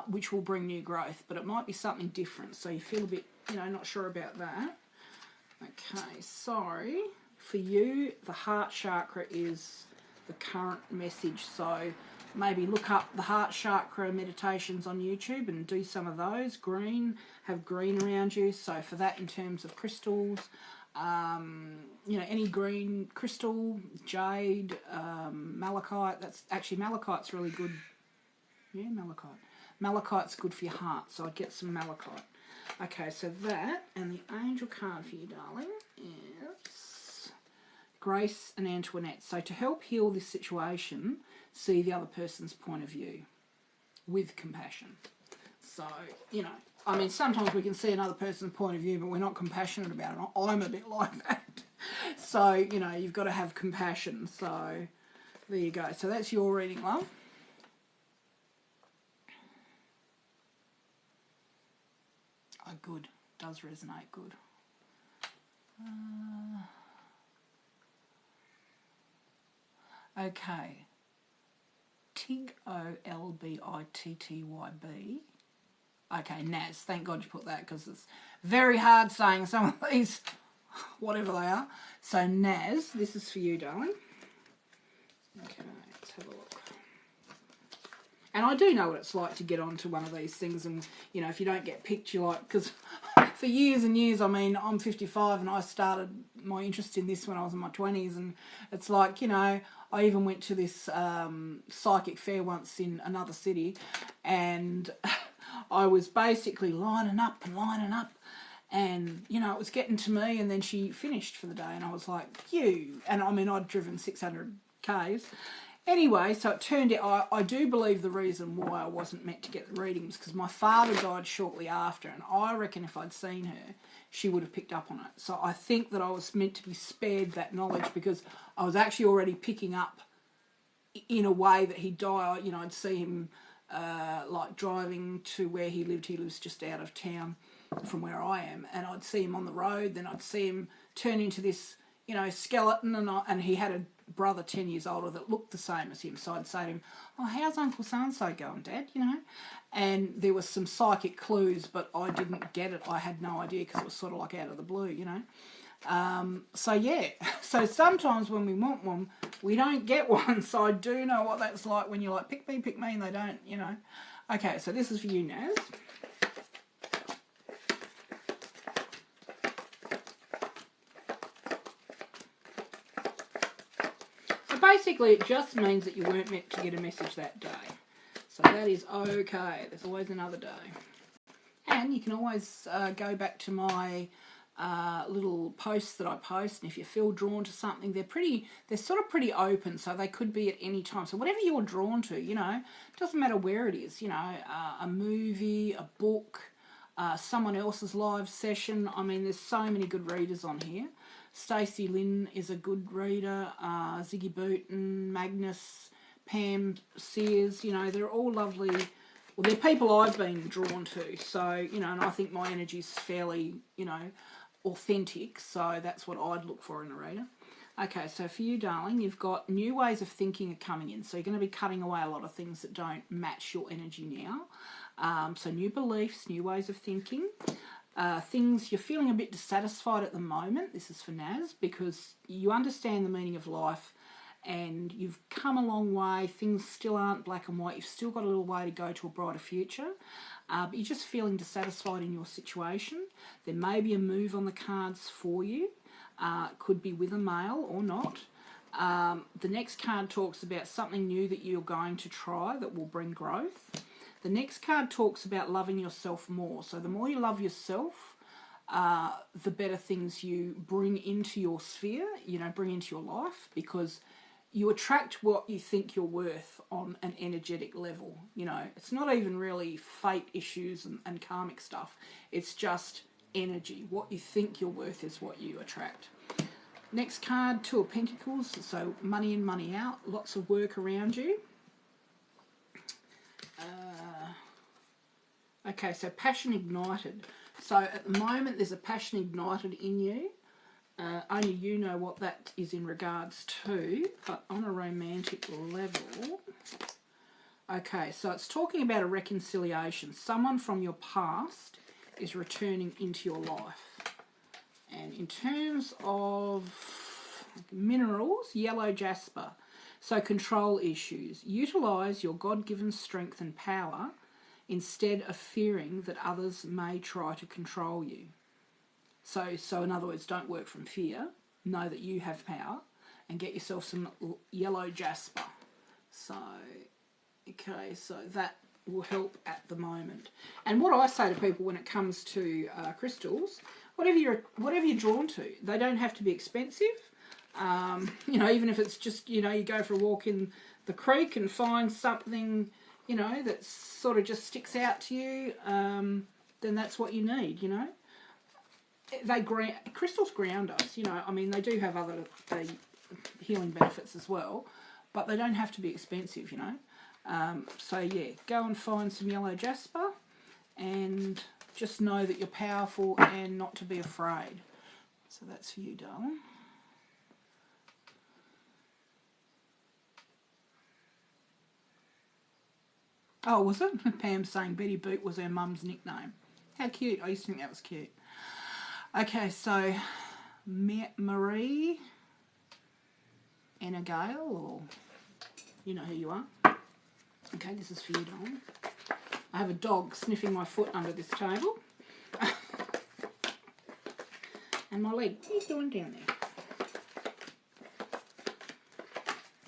which will bring new growth, but it might be something different. So you feel a bit, you know, not sure about that. Okay, so for you, the heart chakra is the current message. So maybe look up the heart chakra meditations on YouTube and do some of those. Green, have green around you. So for that, in terms of crystals, you know, any green crystal, jade, malachite. That's actually, malachite's really good. Yeah, malachite. Malachite's good for your heart, so I'd get some malachite. Okay, so that, and the angel card for you, darling, is Grace and Antoinette. So to help heal this situation, see the other person's point of view with compassion. So, you know, I mean, sometimes we can see another person's point of view, but we're not compassionate about it. I'm a bit like that. So, you know, you've got to have compassion. So there you go. So that's your reading, love. Oh, good. Does resonate good. Okay. Tig, O-L-B-I-T-T-Y-B. Okay, Naz. Thank God you put that, because it's very hard saying some of these, whatever they are. So, Naz, this is for you, darling. Okay, let's have a look. And I do know what it's like to get onto one of these things, and, you know, if you don't get picked, you're like, because for years and years, I mean, I'm 55 and I started my interest in this when I was in my 20s, and it's like, you know, I even went to this psychic fair once in another city, and I was basically lining up, and, you know, it was getting to me, and then she finished for the day, and I was like, you, and I mean, I'd driven 600 Ks. Anyway, so it turned out, I do believe the reason why I wasn't meant to get the readings, because my father died shortly after, and I reckon if I'd seen her, she would have picked up on it. So I think that I was meant to be spared that knowledge, because I was actually already picking up in a way that he'd die. You know, I'd see him like driving to where he lived. He lives just out of town from where I am, and I'd see him on the road, then I'd see him turn into this, you know, skeleton, and he had a brother 10 years older that looked the same as him. So I'd say to him, oh, how's Uncle So-and-so going, Dad, you know? And there was some psychic clues, but I didn't get it. I had no idea because it was sort of like out of the blue, you know? So yeah, so sometimes when we want one, we don't get one. So I do know what that's like when you're like, pick me, and they don't, you know. Okay, so this is for you, Naz. So basically it just means that you weren't meant to get a message that day. So that is okay. There's always another day. And you can always go back to my little posts that I post, and if you feel drawn to something, they're sort of pretty open, so they could be at any time. So whatever you're drawn to, you know, it doesn't matter where it is, you know, a movie, a book, someone else's live session. I mean, there's so many good readers on here. Stacey Lynn is a good reader, Ziggy Booten, Magnus, Pam Sears, you know, they're all lovely. Well, they're people I've been drawn to, so, you know, and I think my energy's fairly, you know, authentic, so that's what I'd look for in a reader. Okay, so for you, darling, you've got new ways of thinking are coming in, so you're going to be cutting away a lot of things that don't match your energy now. So new beliefs, new ways of thinking, things you're feeling a bit dissatisfied at the moment. This is for Naz, because you understand the meaning of life and you've come a long way. Things still aren't black and white. You've still got a little way to go to a brighter future. But you're just feeling dissatisfied in your situation. There may be a move on the cards for you. Could be with a male or not. The next card talks about something new that you're going to try that will bring growth. The next card talks about loving yourself more. So the more you love yourself, the better things you bring into your sphere, you know, bring into your life, because you attract what you think you're worth on an energetic level. You know, it's not even really fate issues and karmic stuff. It's just energy. What you think you're worth is what you attract. Next card, Two of Pentacles. So money in, money out. Lots of work around you. Okay, so passion ignited. So at the moment there's a passion ignited in you. Only you know what that is in regards to, but on a romantic level. Okay, so it's talking about a reconciliation. Someone from your past is returning into your life. And in terms of minerals, yellow jasper. So control issues. Utilise your God-given strength and power instead of fearing that others may try to control you. So in other words, don't work from fear. Know that you have power and get yourself some yellow jasper. So, okay, so that will help at the moment. And what I say to people when it comes to crystals, whatever you're drawn to, they don't have to be expensive. You know, even if it's just, you know, you go for a walk in the creek and find something, you know, that sort of just sticks out to you, then that's what you need, you know. Crystals ground us, you know. I mean, they do have other healing benefits as well, but they don't have to be expensive, you know. So yeah, go and find some yellow jasper and just know that you're powerful and not to be afraid. So that's for you, darling. Oh, was it? Pam's saying Betty Boot was her mum's nickname. How cute. I used to think that was cute. Okay, so Marie Enagale, or you know who you are. Okay, this is for you, darling. I have a dog sniffing my foot under this table. And my leg. What are you doing down there?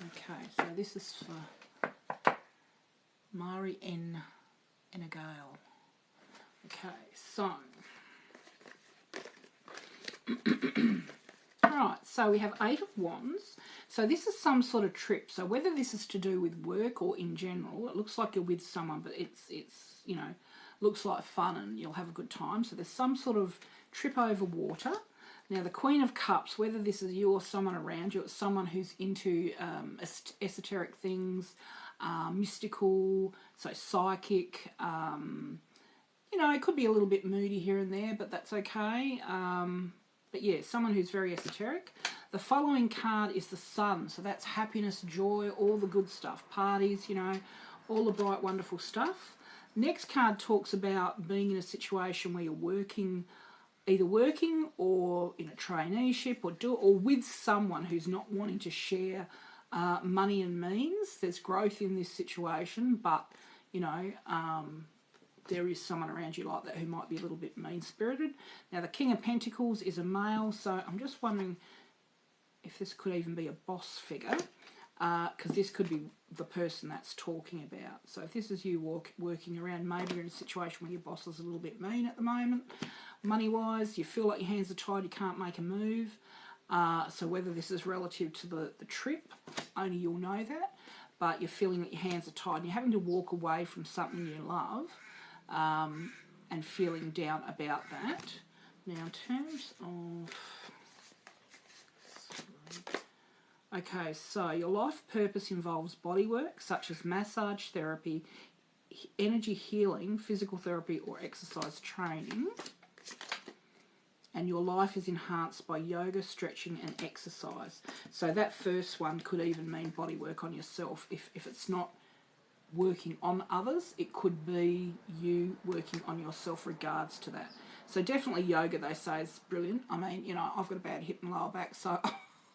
Okay, so this is for Marie Enagale. Okay, so right, so we have 8 of Wands. So this is some sort of trip. So whether this is to do with work or in general, it looks like you're with someone, but it's you know, looks like fun and you'll have a good time. So there's some sort of trip over water. Now the Queen of Cups, whether this is you or someone around you, it's someone who's into esoteric things, mystical, so psychic. You know, it could be a little bit moody here and there, but that's okay. But yeah, someone who's very esoteric. The following card is the Sun. So that's happiness, joy, all the good stuff. Parties, you know, all the bright, wonderful stuff. Next card talks about being in a situation where you're working, either working or in a traineeship or with someone who's not wanting to share money and means. There's growth in this situation, but, you know, there is someone around you like that who might be a little bit mean-spirited. Now, the King of Pentacles is a male, so I'm just wondering if this could even be a boss figure, because this could be the person that's talking about. So if this is you working around, maybe you're in a situation where your boss is a little bit mean at the moment. Money-wise, you feel like your hands are tied, you can't make a move. So whether this is relative to the trip, only you'll know that. But you're feeling that your hands are tied and you're having to walk away from something you love, and feeling down about that. Now, in terms of... Okay, so your life purpose involves body work, such as massage therapy, energy healing, physical therapy, or exercise training. And your life is enhanced by yoga, stretching, and exercise. So that first one could even mean body work on yourself. If it's not working on others, it could be you working on yourself regards to that. So definitely yoga, they say, is brilliant. I mean, you know, I've got a bad hip and lower back, so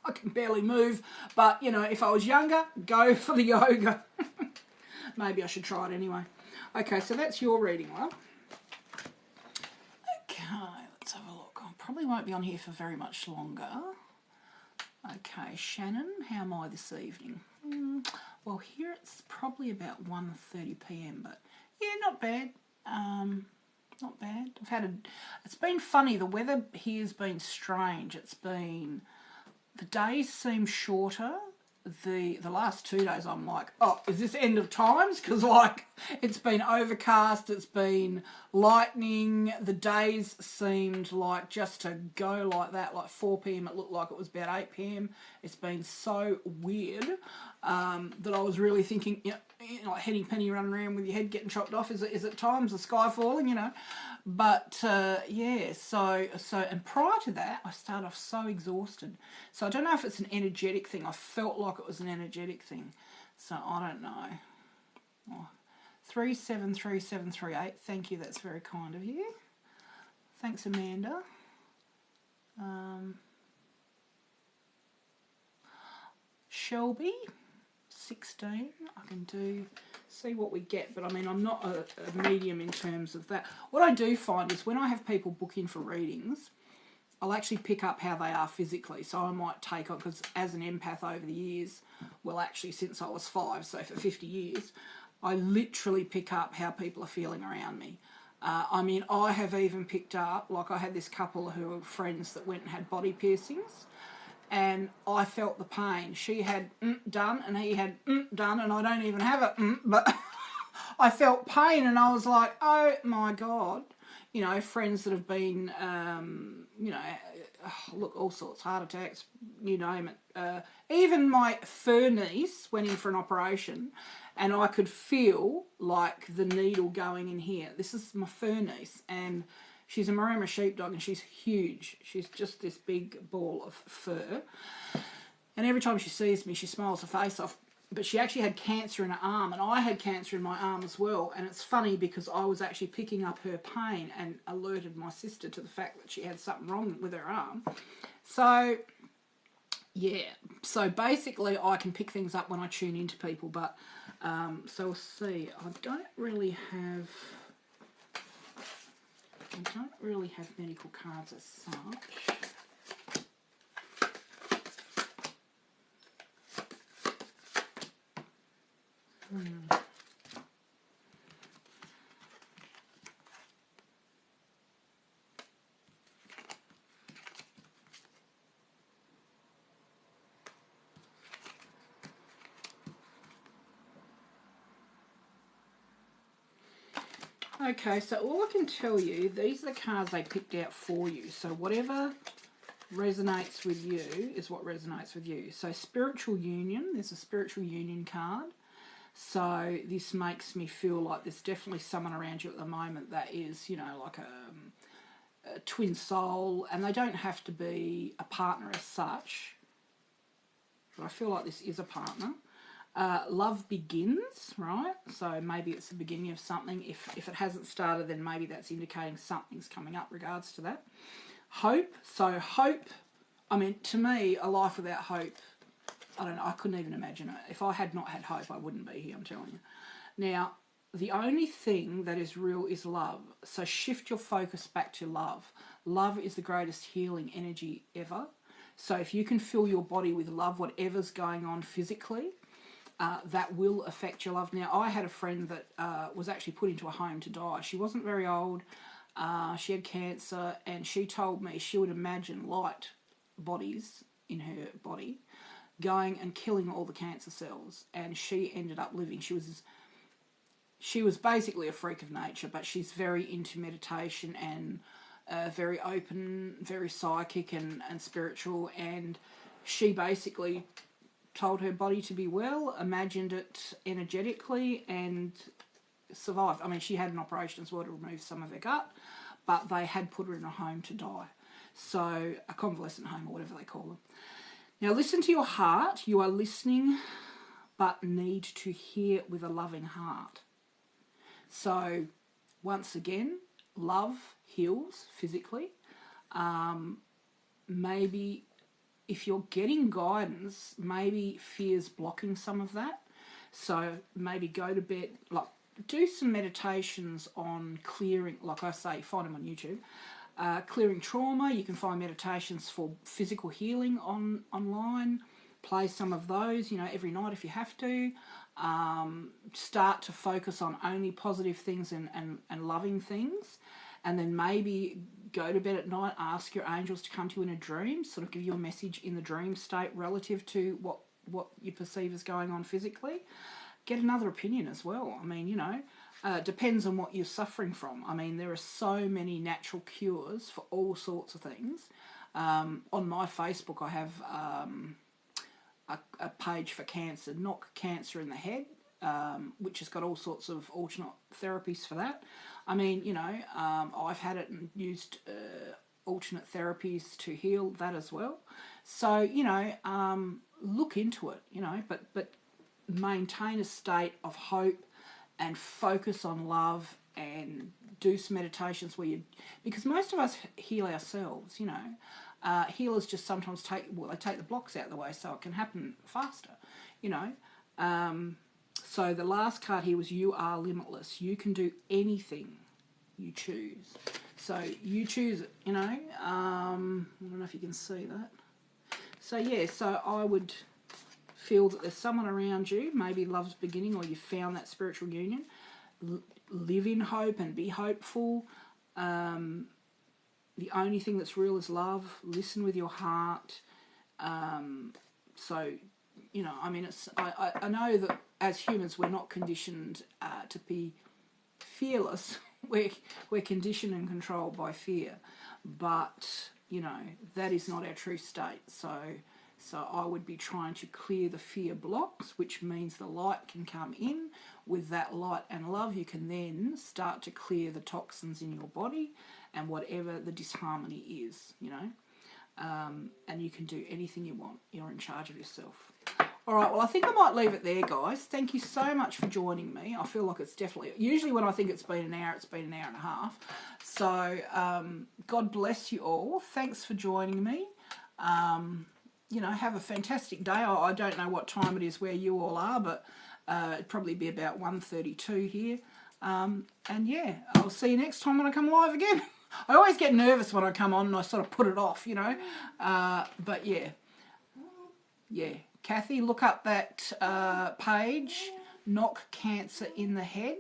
I can barely move. But, you know, if I was younger, go for the yoga. Maybe I should try it anyway. Okay, so that's your reading, love. Okay, let's have a look. I probably won't be on here for very much longer. Okay, Shannon, how am I this evening? Well, here it's probably about 1:30 p.m, but yeah, not bad. Not bad. It's been funny. The weather here's been strange. The days seem shorter. The last 2 days I'm like, oh, is this end of times? Because, like, it's been overcast, it's been lightning, the days seemed like just to go like that, like 4 p.m, it looked like it was about 8 p.m. It's been so weird that I was really thinking, you know, like Henny Penny running around with your head getting chopped off. Is it times the sky falling, you know? But yeah, so and prior to that, I started off so exhausted. So I don't know if it's an energetic thing. I felt like it was an energetic thing. So I don't know. Oh, 373738. Thank you. That's very kind of you. Thanks, Amanda. Shelby, 16. I can see what we get, but I mean, I'm not a medium in terms of that. What I do find is when I have people book in for readings, I'll actually pick up how they are physically. So I might take on, because as an empath over the years, well, actually since I was 5, so for 50 years, I literally pick up how people are feeling around me. I mean, I have even picked up, like I had this couple who were friends that went and had body piercings, and I felt the pain. She had done and he had done, and I don't even have it, but I felt pain, and I was like, oh my God. You know, friends that have been, you know, look, all sorts, heart attacks, you name it. Even my fur niece went in for an operation, and I could feel like the needle going in here. This is my fur niece, and she's a Maremma sheepdog, and she's huge. She's just this big ball of fur. And every time she sees me, she smiles her face off. But she actually had cancer in her arm, and I had cancer in my arm as well. And it's funny because I was actually picking up her pain and alerted my sister to the fact that she had something wrong with her arm. So, yeah. So basically I can pick things up when I tune into people. But, so we'll see. I don't really have medical cards as such. Okay, so all I can tell you, these are the cards they picked out for you. So whatever resonates with you is what resonates with you. So spiritual union, there's a spiritual union card. So this makes me feel like there's definitely someone around you at the moment that is, you know, like a twin soul, and they don't have to be a partner as such. but I feel like this is a partner. Love begins, right? So maybe it's the beginning of something. If it hasn't started, then maybe that's indicating something's coming up regards to that. Hope. So hope, I mean, to me, a life without hope, I don't know, I couldn't even imagine it. If I had not had hope, I wouldn't be here, I'm telling you. Now, the only thing that is real is love. So shift your focus back to love. Love is the greatest healing energy ever. So if you can fill your body with love, whatever's going on physically, that will affect your love. Now, I had a friend that was actually put into a home to die. She wasn't very old. She had cancer, and she told me she would imagine light bodies in her body going and killing all the cancer cells, and she ended up living. She was basically a freak of nature, but she's very into meditation and very open, very psychic and spiritual, and she basically told her body to be well, imagined it energetically, and survived. I mean, she had an operation as well to remove some of her gut, but they had put her in a home to die. So, a convalescent home or whatever they call them. Now, listen to your heart. You are listening, but need to hear with a loving heart. So, once again, love heals physically. Maybe if you're getting guidance, maybe fear's blocking some of that. So maybe go to bed, like do some meditations on clearing, like I say, find them on YouTube. Clearing trauma. You can find meditations for physical healing online. Play some of those, you know, every night if you have to. Start to focus on only positive things and loving things. And then maybe go to bed at night, ask your angels to come to you in a dream, sort of give you a message in the dream state relative to what you perceive is going on physically. Get another opinion as well. I mean, you know, depends on what you're suffering from. I mean, there are so many natural cures for all sorts of things. On my Facebook, I have a page for cancer, Knock Cancer in the Head, which has got all sorts of alternate therapies for that. I mean, you know, I've had it and used alternate therapies to heal that as well. So, you know, look into it, you know, but maintain a state of hope and focus on love and do some meditations where because most of us heal ourselves, you know. Healers just sometimes take the blocks out of the way so it can happen faster, you know. So the last card here was You Are Limitless. You can do anything you choose. So you choose it, you know. I don't know if you can see that. So yeah, so I would feel that there's someone around you, maybe love's beginning or you found that spiritual union. Live in hope and be hopeful. The only thing that's real is love. Listen with your heart. So, you know, I mean, I know that as humans we're not conditioned to be fearless. We're conditioned and controlled by fear. But, you know, that is not our true state. So I would be trying to clear the fear blocks, which means the light can come in. With that light and love, you can then start to clear the toxins in your body and whatever the disharmony is, you know. And you can do anything you want. You're in charge of yourself. All right, well, I think I might leave it there, guys. Thank you so much for joining me. I feel like it's definitely... Usually when I think it's been an hour, it's been an hour and a half. So, God bless you all. Thanks for joining me. You know, have a fantastic day. I don't know what time it is where you all are, but it'd probably be about 1:32 here. And yeah, I'll see you next time when I come live again. I always get nervous when I come on and I sort of put it off, you know. But yeah. Yeah. Kathy, look up that page, Knock Cancer in the Head,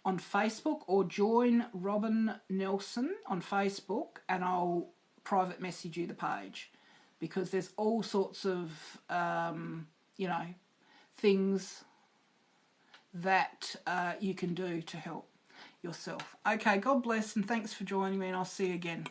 on Facebook, or join Robyn Nelson on Facebook and I'll private message you the page. Because there's all sorts of, you know, things that you can do to help yourself. Okay, God bless and thanks for joining me and I'll see you again.